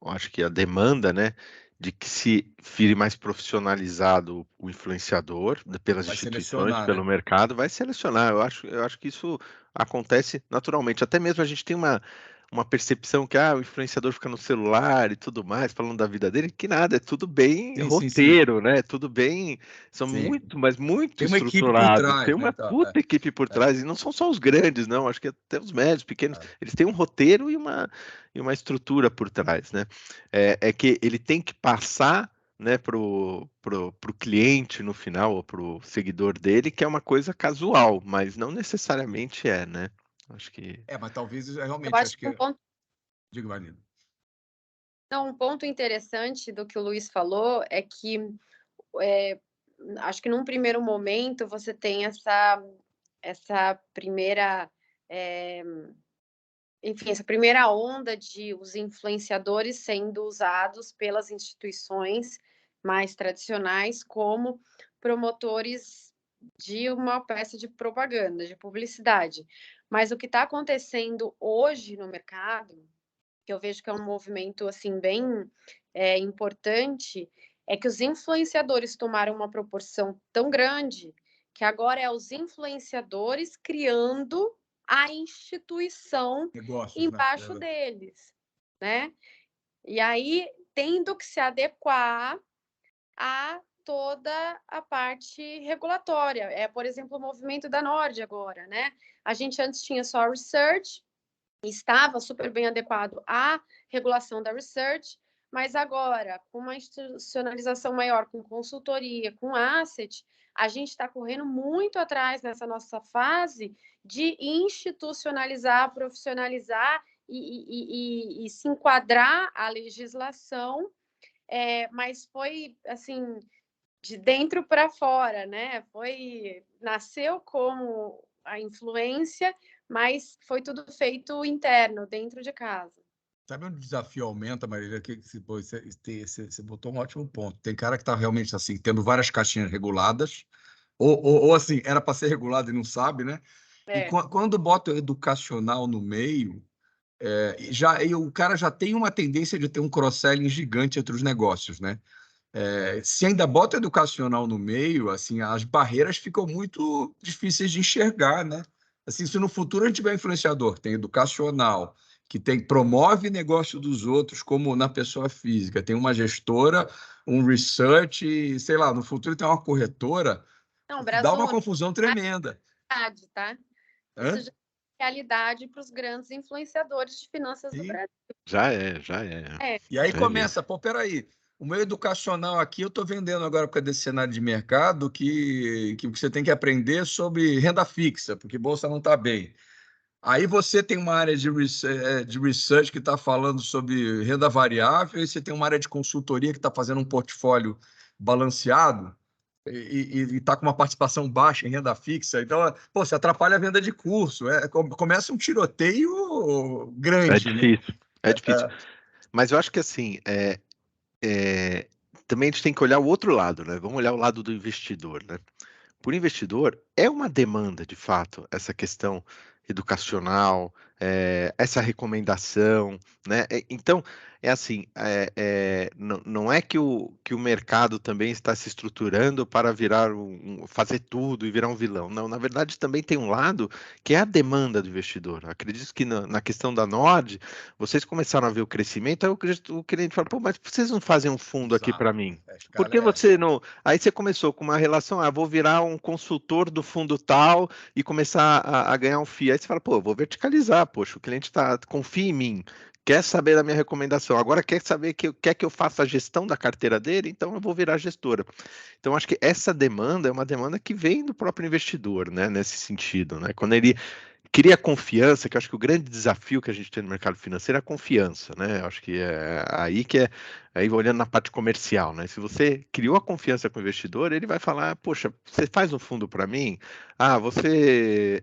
Eu acho que a demanda, né, de que se vire mais profissionalizado o influenciador pelas Vai instituições, selecionar, pelo né? mercado, vai selecionar. Eu acho que isso acontece naturalmente. Até mesmo a gente tem uma percepção que o influenciador fica no celular e tudo mais, falando da vida dele, que nada, é tudo bem Sim, sim, sim. roteiro, né? Tudo bem, são Sim. mas muito Tem uma equipe por estruturados. Tem trás, né? uma Então, puta equipe por é, trás, e não são só os grandes, não. Acho que até os médios, pequenos, é. eles têm um roteiro e uma estrutura por trás, né? É que ele tem que passar, né, pro cliente no final, ou pro seguidor dele, que é uma coisa casual, mas não necessariamente é, né? Acho que. Mas talvez Eu realmente, acho acho que um que. ponto, Diga, Marina. não, um ponto interessante do que o Luiz falou é que acho que num primeiro momento você tem essa primeira, enfim, essa primeira onda de os influenciadores sendo usados pelas instituições mais tradicionais como promotores de uma peça de propaganda, de publicidade. Mas o que está acontecendo hoje no mercado, que eu vejo que é um movimento assim bem importante, é que os influenciadores tomaram uma proporção tão grande que agora é os influenciadores criando a instituição Negócios, né? embaixo deles, né? E aí tendo que se adequar a toda a parte regulatória. Por exemplo, o movimento da Nord agora, né? A gente antes tinha só research, estava super bem adequado à regulação da research, mas agora, com uma institucionalização maior, com consultoria, com asset, a gente está correndo muito atrás nessa nossa fase de institucionalizar, profissionalizar e se enquadrar à legislação, mas foi assim de dentro para fora, né? Nasceu como a influência, mas foi tudo feito interno, dentro de casa. Sabe onde o desafio aumenta, Marília? Que você botou um ótimo ponto. Tem cara que está realmente assim, tendo várias caixinhas reguladas, ou assim, era para ser regulado e não sabe, né? E quando bota o educacional no meio, o cara já tem uma tendência de ter um cross-selling gigante entre os negócios, né? Se ainda bota educacional no meio, assim, as barreiras ficam muito difíceis de enxergar, né? Assim, se no futuro a gente tiver influenciador, tem educacional, que promove negócio dos outros, como na pessoa física, tem uma gestora, um research, sei lá, no futuro tem uma corretora, Não, dá uma Brazuno, confusão tremenda. tá? Isso Hã? já é realidade para os grandes influenciadores de finanças do E Brasil. Já é. E aí Já é mesmo. começa, pô, peraí, o meu educacional aqui eu estou vendendo agora por causa desse cenário de mercado que você tem que aprender sobre renda fixa, porque bolsa não está bem. Aí você tem uma área de research que está falando sobre renda variável, e você tem uma área de consultoria que está fazendo um portfólio balanceado e está com uma participação baixa em renda fixa. Então, pô, você atrapalha a venda de curso. Começa um tiroteio É grande, né? difícil, é difícil. Mas eu acho que assim, também a gente tem que olhar o outro lado, né? Vamos olhar o lado do investidor, né? Por investidor, é uma demanda, de fato, essa questão educacional, essa recomendação, né? Então, é assim, não é que o mercado também está se estruturando para virar fazer tudo e virar um vilão. Não, na verdade, também tem um lado que é a demanda do investidor. Acredito que na questão da Nord, vocês começaram a ver o crescimento, aí o cliente fala, pô, mas vocês não fazem um fundo aqui para Exato. mim? Esse Por cara que você não. Aí você começou com uma relação, vou virar um consultor do fundo tal e começar a ganhar um FII. Aí você fala, pô, eu vou verticalizar, poxa, o cliente confia em mim, quer saber da minha recomendação, agora quer que eu faça a gestão da carteira dele, então eu vou virar gestora. Então, acho que essa demanda é uma demanda que vem do próprio investidor, né, nesse sentido, né? Quando ele cria confiança, que eu acho que o grande desafio que a gente tem no mercado financeiro é a confiança, né? Eu acho que é aí que aí olhando na parte comercial, né? Se você criou a confiança com o investidor, ele vai falar, poxa, você faz um fundo para mim? Ah, você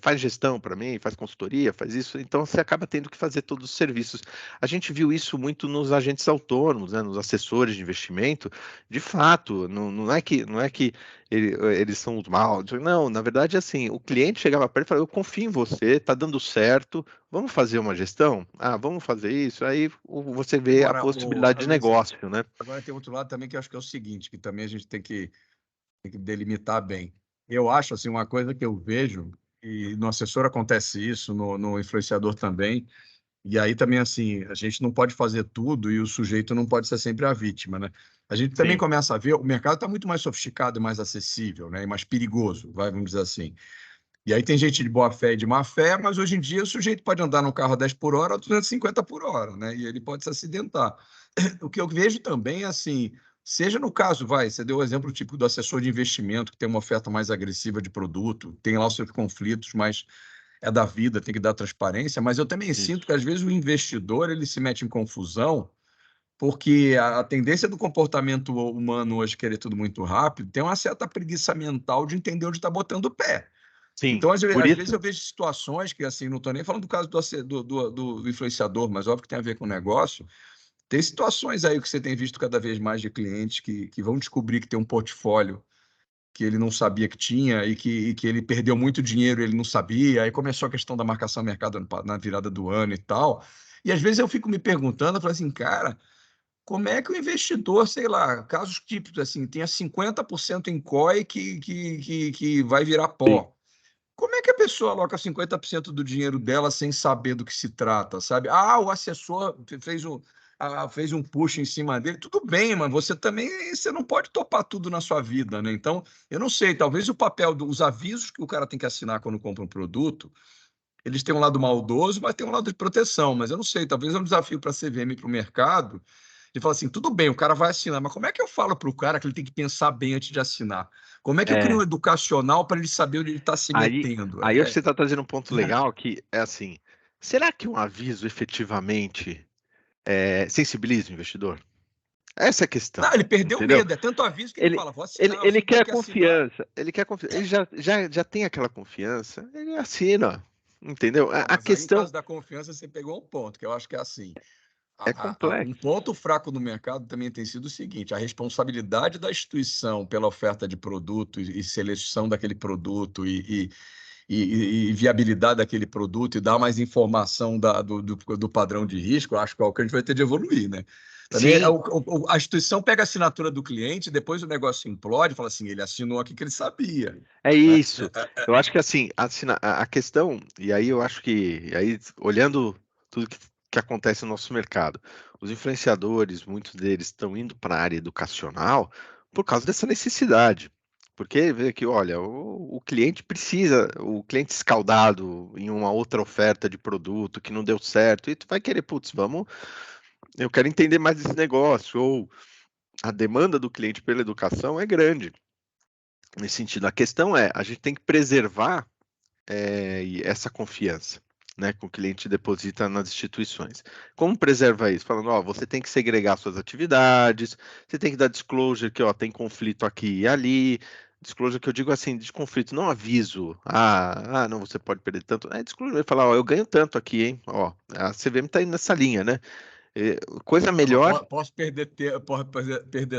faz gestão para mim, faz consultoria, faz isso, então você acaba tendo que fazer todos os serviços. A gente viu isso muito nos agentes autônomos, né? Nos assessores de investimento. De fato, não é que eles são os maus. Não, na verdade, assim, o cliente chegava perto e falava, eu confio em você, tá dando certo, vamos fazer uma gestão? Ah, vamos fazer isso. Aí você vê a Agora, possibilidade de negócio, né? agora tem outro lado também que eu acho que é o seguinte, que também a gente tem que delimitar bem. Eu acho, assim, uma coisa que eu vejo, e no assessor acontece isso, no influenciador também, e aí também, assim, a gente não pode fazer tudo e o sujeito não pode ser sempre a vítima, né? A gente também Sim, começa a ver, o mercado está muito mais sofisticado e mais acessível, né? E mais perigoso, vamos dizer assim. E aí tem gente de boa fé e de má fé, mas hoje em dia o sujeito pode andar num carro a 10 por hora ou 250 por hora, né? E ele pode se acidentar. O que eu vejo também é assim, seja no caso, você deu o exemplo tipo do assessor de investimento, que tem uma oferta mais agressiva de produto, tem lá os seus conflitos, mas é da vida, tem que dar transparência, mas eu também sinto isso. que às vezes o investidor ele se mete em confusão, porque a tendência do comportamento humano hoje querer tudo muito rápido tem uma certa preguiça mental de entender onde está botando o pé. Sim, Então, às por às vezes isso. eu vejo situações que, assim, não estou nem falando do caso do influenciador, mas óbvio que tem a ver com o negócio. Tem situações aí que você tem visto cada vez mais de clientes que vão descobrir que tem um portfólio que ele não sabia que tinha e que ele perdeu muito dinheiro, ele não sabia. Aí começou a questão da marcação mercado na virada do ano e tal. E às vezes eu fico me perguntando, eu falo assim, cara, como é que o investidor, sei lá, casos típicos assim, tenha 50% em COI que vai virar Sim. pó? Como é que a pessoa aloca 50% do dinheiro dela sem saber do que se trata, sabe? Ah, o assessor fez um push em cima dele. Tudo bem, mas você também você não pode topar tudo na sua vida, né? Então, eu não sei, talvez o papel dos avisos que o cara tem que assinar quando compra um produto, eles têm um lado maldoso, mas tem um lado de proteção. Mas eu não sei, talvez é um desafio para a CVM e para o mercado de falar assim, tudo bem, o cara vai assinar, mas como é que eu falo para o cara que ele tem que pensar bem antes de assinar? Como é que eu crio um É, educacional para ele saber onde ele está se aí, metendo? aí acho que você está trazendo um ponto legal que é assim, será que um aviso efetivamente sensibiliza o investidor? Essa é a Não, questão, ele perdeu entendeu? medo. É tanto aviso que ele Ele, fala, vou ele, assinar, ele você tem quer que assinar. confiança, ele quer confiança, ele já tem aquela confiança, ele assina, entendeu? A, Não, a mas aí, em questão caso da confiança, você pegou um ponto, que eu acho que é assim. é Um complexo. ponto fraco no mercado também tem sido o seguinte: a responsabilidade da instituição pela oferta de produto e seleção daquele produto e viabilidade daquele produto e dar mais informação do padrão de risco, eu acho que é o que a gente vai ter de evoluir, né? Também Sim, a instituição pega a assinatura do cliente, depois o negócio implode, fala assim, ele assinou aqui que ele sabia, é né? isso. Eu acho que assim, a questão, e aí eu acho que, e aí olhando tudo que acontece no nosso mercado, os influenciadores, muitos deles estão indo para a área educacional por causa dessa necessidade. Porque vê que, olha, o cliente precisa, o cliente escaldado em uma outra oferta de produto que não deu certo, e tu vai querer, putz, eu quero entender mais desse negócio, ou a demanda do cliente pela educação é grande. Nesse sentido, a questão é, a gente tem que preservar essa confiança, né, que o cliente deposita nas instituições. Como preserva isso? Falando, ó, você tem que segregar suas atividades, você tem que dar disclosure que, ó, tem conflito aqui e ali. Disclosure que eu digo assim, de conflito, não aviso. Não, você pode perder tanto. É disclosure, falar, ó, eu ganho tanto aqui, hein? Ó, a CVM está indo nessa linha, né? Coisa Não, mas melhor, posso perder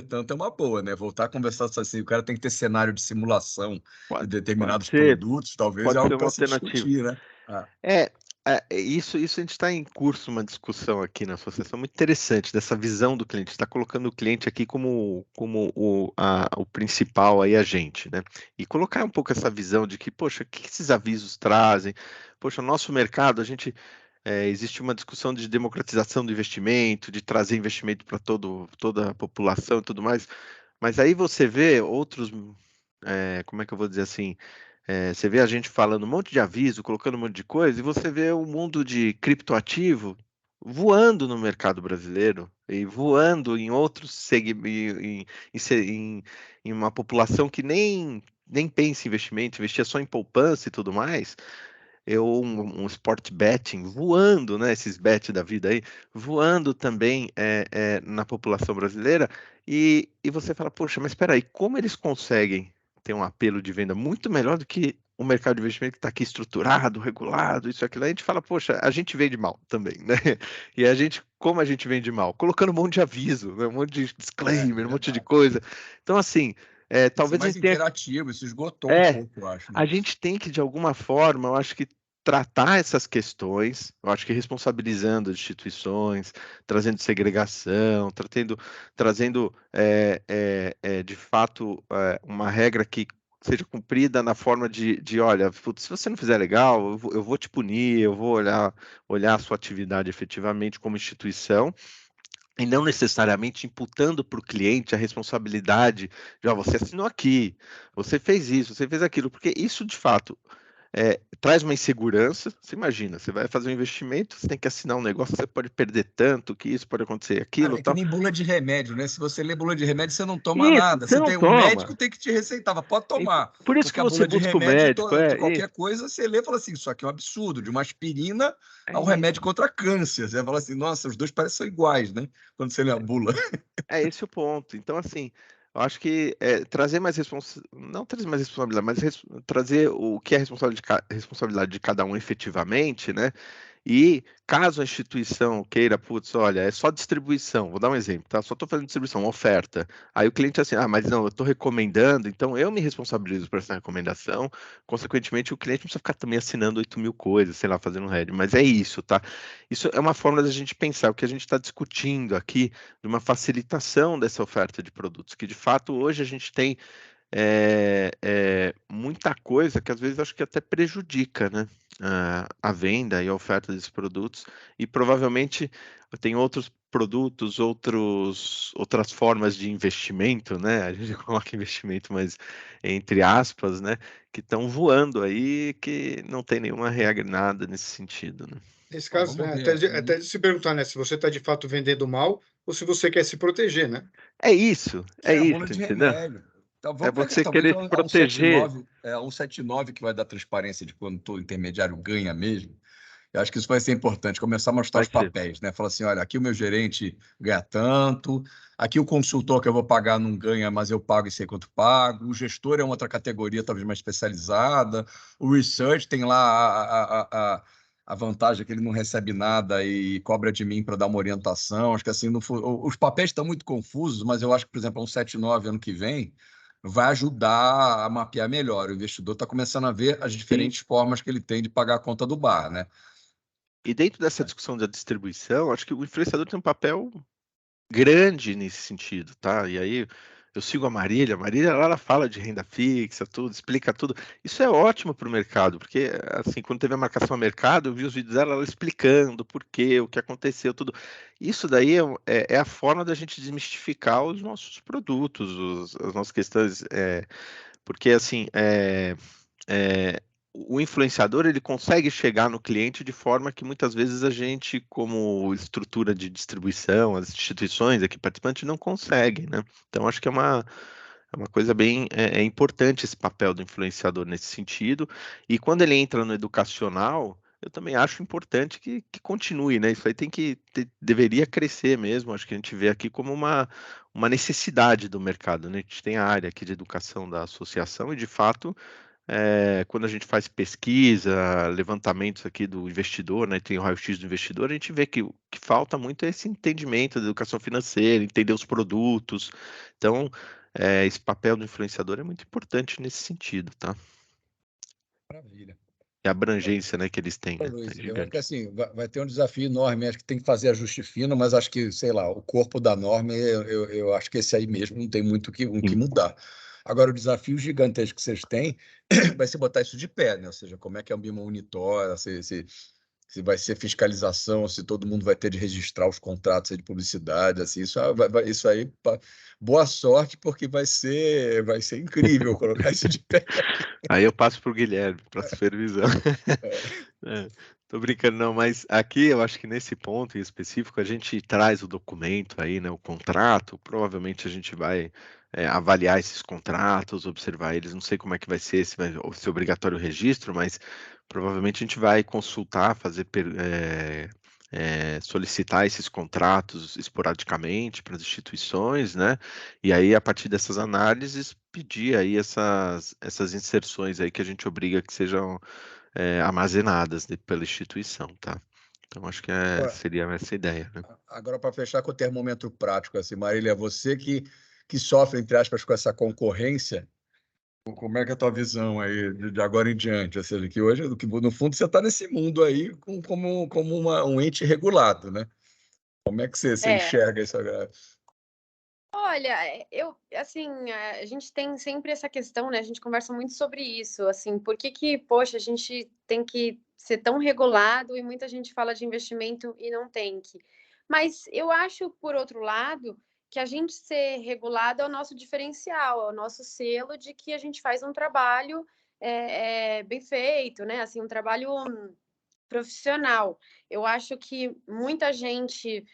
tanto, é uma boa, né? Voltar a conversar assim, o cara tem que ter cenário de simulação de pode determinados ser, produtos, talvez é pode ser algo uma para se alternativa. discutir, né? Ah, É, isso a gente está em curso, uma discussão aqui na associação muito interessante dessa visão do cliente. Está colocando o cliente aqui como o principal aí agente, né? E colocar um pouco essa visão de que, poxa, o que esses avisos trazem? Poxa, o nosso mercado, existe uma discussão de democratização do investimento, de trazer investimento para toda a população e tudo mais. Mas aí você vê outros, como é que eu vou dizer assim? Você vê a gente falando um monte de aviso, colocando um monte de coisa, e você vê o mundo de criptoativo voando no mercado brasileiro e voando em outros segmentos, em uma população que nem pensa em investimento, investia só em poupança e tudo mais. um sport betting voando, né? Esses bet da vida aí, voando também na população brasileira, e você fala, poxa, mas espera aí, como eles conseguem ter um apelo de venda muito melhor do que o mercado de investimento que está aqui estruturado, regulado, isso, aquilo, a gente fala, poxa, a gente vende mal também, né? E como a gente vende mal? Colocando um monte de aviso, né? Um monte de disclaimer, um monte de coisa. Então, assim, talvez a mais gente tenha... interativo, isso esgotou um pouco, eu acho. Né? A gente tem que, de alguma forma, eu acho que tratar essas questões, eu acho que responsabilizando as instituições, trazendo segregação, trazendo de fato, uma regra que seja cumprida na forma de olha, putz, se você não fizer legal, eu vou te punir, eu vou olhar a sua atividade efetivamente como instituição, e não necessariamente imputando para o cliente a responsabilidade de, ó, você assinou aqui, você fez isso, você fez aquilo, porque isso, de fato, traz uma insegurança. Você imagina, você vai fazer um investimento, você tem que assinar um negócio, você pode perder tanto, que isso pode acontecer, aquilo, é tal. que nem bula de remédio, né? Se você lê bula de remédio, você não toma Isso, nada. você não O toma. médico tem que te receitar, pode tomar. Por isso Porque que a você bula de busca o remédio, médico, de qualquer coisa, você lê e fala assim, isso aqui é um absurdo, de uma aspirina a um remédio contra câncer. Você fala assim, nossa, os dois parecem iguais, né? Quando você lê a bula. É esse o ponto. Então, assim, eu acho que trazer mais responsabilidade, não trazer mais responsabilidade, mas trazer o que é responsabilidade de cada um efetivamente, né? E caso a instituição queira, putz, olha, é só distribuição, vou dar um exemplo, tá? Só estou fazendo distribuição, oferta. Aí o cliente assim, mas não, eu estou recomendando, então eu me responsabilizo por essa recomendação. Consequentemente, o cliente não precisa ficar também assinando 8.000 coisas, sei lá, fazendo um head. Mas é isso, tá? Isso é uma forma da gente pensar. O que a gente está discutindo aqui, de uma facilitação dessa oferta de produtos, que de fato hoje a gente tem muita coisa que às vezes acho que até prejudica, né, a venda e a oferta desses produtos, e provavelmente tem outros produtos, outras formas de investimento, né? A gente coloca investimento, mas entre aspas, né? Que estão voando aí, que não tem nenhuma regra nada nesse sentido, né? Nesse caso, até de se perguntar, né, se você está de fato vendendo mal ou se você quer se proteger, né? É isso, A bula de entendeu? remédio. Então, É vamos pegar você talvez querer se proteger. 179 que vai dar transparência de quando o intermediário ganha mesmo. Eu acho que isso vai ser importante, começar a mostrar Vai os ser. papéis, né? Falar assim, olha, aqui o meu gerente ganha tanto, aqui o consultor que eu vou pagar não ganha, mas eu pago e sei quanto pago, o gestor é uma outra categoria, talvez mais especializada, o research tem lá a vantagem que ele não recebe nada e cobra de mim para dar uma orientação. Acho que assim, os papéis estão muito confusos, mas eu acho que, por exemplo, um 179 ano que vem vai ajudar a mapear melhor. O investidor está começando a ver as diferentes formas que ele tem de pagar a conta do bar, né? E dentro dessa discussão da distribuição, acho que o influenciador tem um papel grande nesse sentido, tá? E aí eu sigo a Marília ela fala de renda fixa, tudo, explica tudo. Isso é ótimo para o mercado, porque assim, quando teve a marcação a mercado, eu vi os vídeos dela, ela explicando por quê, o que aconteceu, tudo. Isso daí é a forma da gente desmistificar os nossos produtos, as nossas questões, porque assim, o influenciador ele consegue chegar no cliente de forma que muitas vezes a gente, como estrutura de distribuição, as instituições aqui participantes não conseguem, né? Então acho que é uma coisa bem importante esse papel do influenciador nesse sentido. E quando ele entra no educacional, eu também acho importante que continue, né? Isso aí deveria crescer mesmo. Acho que a gente vê aqui como uma necessidade do mercado, né? A gente tem a área aqui de educação da associação e, de fato, quando a gente faz pesquisa, levantamentos aqui do investidor, né, tem o raio-x do investidor, a gente vê que o que falta muito é esse entendimento da educação financeira, entender os produtos. Então, esse papel do influenciador é muito importante nesse sentido, tá? Maravilha. E a abrangência, né, que eles têm, né? Luiz, É eu acho que gigante. assim, vai ter um desafio enorme, acho que tem que fazer ajuste fino, mas acho que, sei lá, o corpo da norma, eu acho que esse aí mesmo não tem muito o que mudar. Agora, o desafio gigantesco que vocês têm vai ser botar isso de pé, né? Ou seja, como é que a Ambima monitora, se vai ser fiscalização, se todo mundo vai ter de registrar os contratos aí de publicidade, assim, isso aí, boa sorte, porque vai ser incrível colocar isso de pé. Aí eu passo para o Guilherme, para a supervisão. Tô brincando, não, mas aqui eu acho que nesse ponto em específico a gente traz o documento aí, né, o contrato, provavelmente a gente vai avaliar esses contratos, observar eles, não sei como é que vai ser, se vai ser obrigatório o registro, mas provavelmente a gente vai consultar, solicitar esses contratos esporadicamente para as instituições, né, e aí a partir dessas análises pedir aí essas inserções aí que a gente obriga que sejam armazenadas pela instituição, tá? Então, acho que seria essa ideia, né? Agora, para fechar com o termômetro prático, assim, Marília, você que sofre, entre aspas, com essa concorrência, como é que é a tua visão aí de agora em diante? Ou seja, que hoje, no fundo, você está nesse mundo aí como um ente regulado, né? Como é que você É, enxerga isso agora? olha, assim, a gente tem sempre essa questão, né? A gente conversa muito sobre isso, assim, por que, poxa, a gente tem que ser tão regulado e muita gente fala de investimento e não tem que. Mas eu acho, por outro lado, que a gente ser regulado é o nosso diferencial, é o nosso selo de que a gente faz um trabalho bem feito, né? Assim, um trabalho profissional. Eu acho que muita gente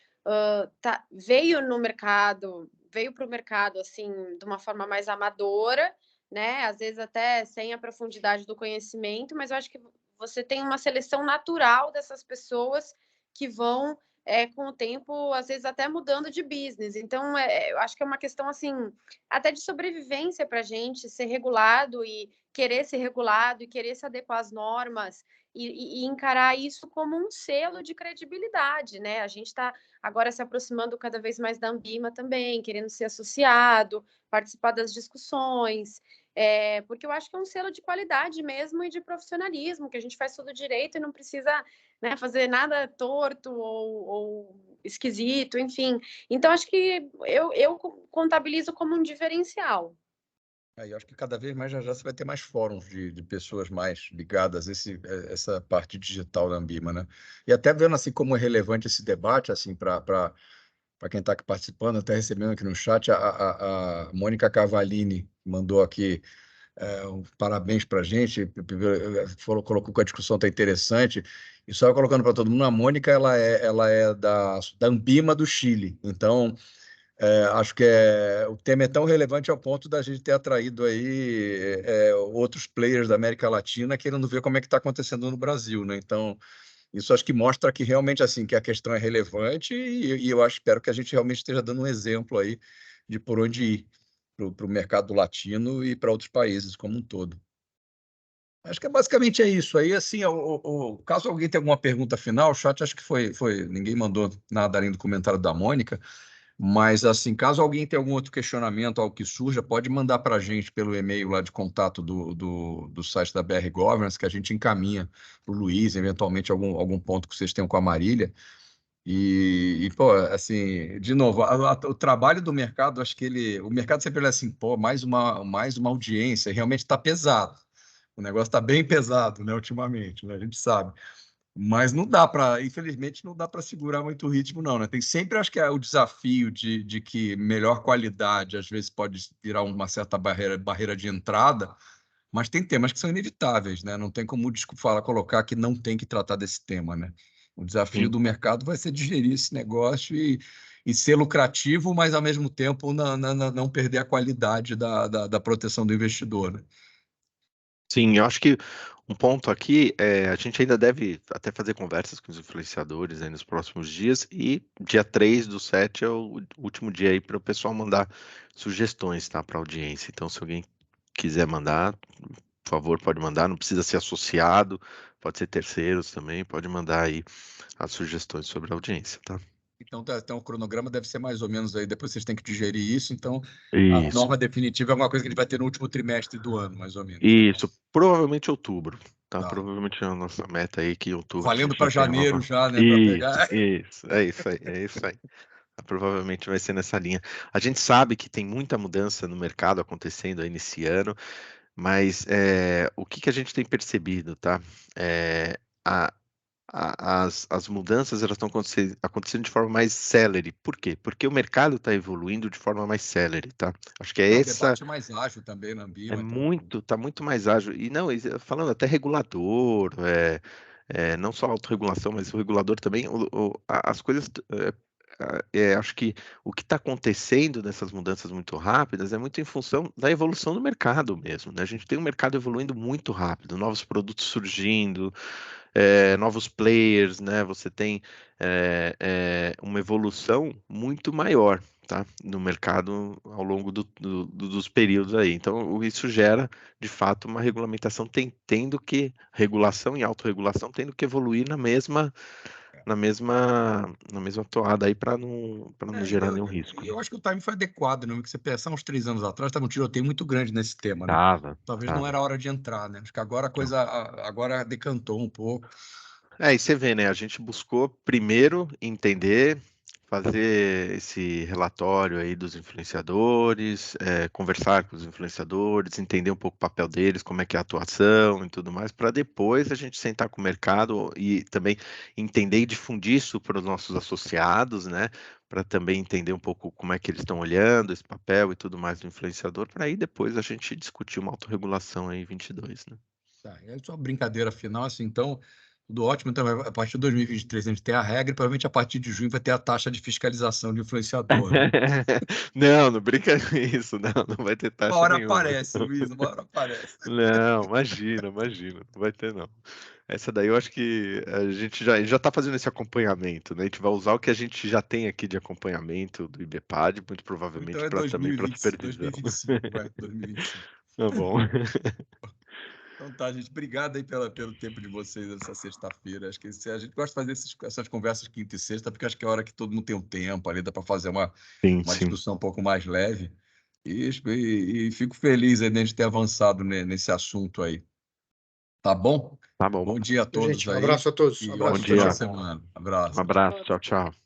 veio para o mercado assim de uma forma mais amadora, né? Às vezes até sem a profundidade do conhecimento, mas eu acho que você tem uma seleção natural dessas pessoas que vão com o tempo, às vezes até mudando de business. Então, eu acho que é uma questão assim, até de sobrevivência para a gente ser regulado e querer ser regulado e querer se adequar às normas e encarar isso como um selo de credibilidade, né? A gente está agora se aproximando cada vez mais da Anbima também, querendo ser associado, participar das discussões, porque eu acho que é um selo de qualidade mesmo e de profissionalismo, que a gente faz tudo direito e não precisa, né, fazer nada torto ou esquisito, enfim. Então, acho que eu contabilizo como um diferencial. Aí, acho que cada vez mais já você vai ter mais fóruns de pessoas mais ligadas a essa parte digital da Ambima, né? E até vendo assim como é relevante esse debate, assim, para quem está aqui participando, até recebendo aqui no chat, a Mônica Cavalini mandou aqui um parabéns para a gente, colocou que a discussão está interessante, e só colocando para todo mundo, a Mônica ela é da Ambima do Chile, então acho que o tema é tão relevante ao ponto da gente ter atraído aí outros players da América Latina querendo ver como é que está acontecendo no Brasil, né? Então, isso acho que mostra que realmente assim que a questão é relevante e eu espero que a gente realmente esteja dando um exemplo aí de por onde ir para o mercado latino e para outros países como um todo. Acho que basicamente é isso. Aí, assim, caso alguém tenha alguma pergunta final, o chat acho que ninguém mandou nada além do comentário da Mônica. Mas, assim, caso alguém tenha algum outro questionamento, algo que surja, pode mandar para a gente pelo e-mail lá de contato do site da BR Governance, que a gente encaminha para o Luiz, eventualmente algum ponto que vocês tenham com a Marília. Pô, assim, de novo, o trabalho do mercado, acho que o mercado sempre olha assim, pô, mais uma audiência, realmente está pesado. O negócio está bem pesado, né, ultimamente, né, a gente sabe. Mas não dá para, infelizmente, não dá para segurar muito o ritmo, não, né? Tem sempre, acho que é o desafio de que melhor qualidade às vezes pode virar uma certa barreira de entrada, mas tem temas que são inevitáveis, né? Não tem como colocar que não tem que tratar desse tema, né? O desafio Sim. do mercado vai ser digerir esse negócio e ser lucrativo, mas ao mesmo tempo não perder a qualidade da proteção do investidor, né? Sim, eu acho que um ponto aqui a gente ainda deve até fazer conversas com os influenciadores aí nos próximos dias e dia 3/7 é o último dia aí para o pessoal mandar sugestões, tá, para a audiência. Então, se alguém quiser mandar, por favor, pode mandar, não precisa ser associado, pode ser terceiros também, pode mandar aí as sugestões sobre a audiência, tá? Então, o cronograma deve ser mais ou menos aí. Depois vocês têm que digerir isso. Então, a Isso, norma definitiva é alguma coisa que a gente vai ter no último trimestre do ano, mais ou menos, né? isso, provavelmente outubro, tá? Tá. Provavelmente é a nossa meta aí que em outubro a Valendo gente já para tem a janeiro nova. já, né? Para Isso, pegar. isso, é isso aí, é isso aí. Provavelmente vai ser nessa linha. A gente sabe que tem muita mudança no mercado acontecendo aí nesse ano, mas o que a gente tem percebido, tá? É, a, as mudanças elas estão acontecendo de forma mais célere. Por quê? Porque o mercado está evoluindo de forma mais célere, tá? Acho que O essa debate é mais ágil também na é Ambima. Então, muito, tá muito mais ágil. E não, falando até regulador, não só a autorregulação, mas o regulador também, as coisas... acho que o que está acontecendo nessas mudanças muito rápidas é muito em função da evolução do mercado mesmo, né? A gente tem um mercado evoluindo muito rápido, novos produtos surgindo, novos players, né? Você tem uma evolução muito maior, tá? No mercado ao longo dos períodos aí. Então, isso gera, de fato, uma regulamentação regulação e autorregulação tendo que evoluir na mesma toada aí para não gerar nenhum risco. Eu acho que o timing foi adequado, né? Porque você pensar uns 3 anos atrás, estava um tiroteio muito grande nesse tema, né? Talvez não era hora de entrar, né? Acho que agora a coisa agora decantou um pouco. E você vê, né? A gente buscou primeiro entender, fazer esse relatório aí dos influenciadores, conversar com os influenciadores, entender um pouco o papel deles, como é que é a atuação e tudo mais, para depois a gente sentar com o mercado e também entender e difundir isso para os nossos associados, né? Para também entender um pouco como é que eles estão olhando esse papel e tudo mais do influenciador, para aí depois a gente discutir uma autorregulação aí em 22, né? Tá, é só brincadeira final, assim, então, tudo ótimo. Então, a partir de 2023 a gente tem a regra, e provavelmente a partir de junho vai ter a taxa de fiscalização de influenciador. Né? Não brinca com isso, não vai ter taxa Uma hora nenhuma. aparece, Luiz, uma hora aparece. Não, imagina, não vai ter não. Essa daí eu acho que a gente já está fazendo esse acompanhamento, né? A gente vai usar o que a gente já tem aqui de acompanhamento do IBPAD, muito provavelmente Então também para 2020, supervisão. 2025, vai, 2025. Tá bom. Então tá, gente. Obrigado aí pelo tempo de vocês essa sexta-feira. Acho que a gente gosta de fazer essas conversas quinta e sexta, porque acho que é a hora que todo mundo tem um tempo ali, dá para fazer uma discussão um pouco mais leve. E fico feliz aí de a gente ter avançado nesse assunto aí. Tá bom? Tá bom. Bom dia a todos gente, aí. Um abraço a todos. E Um abraço. bom dia. Semana. Abraço. Um abraço. Tchau, tchau.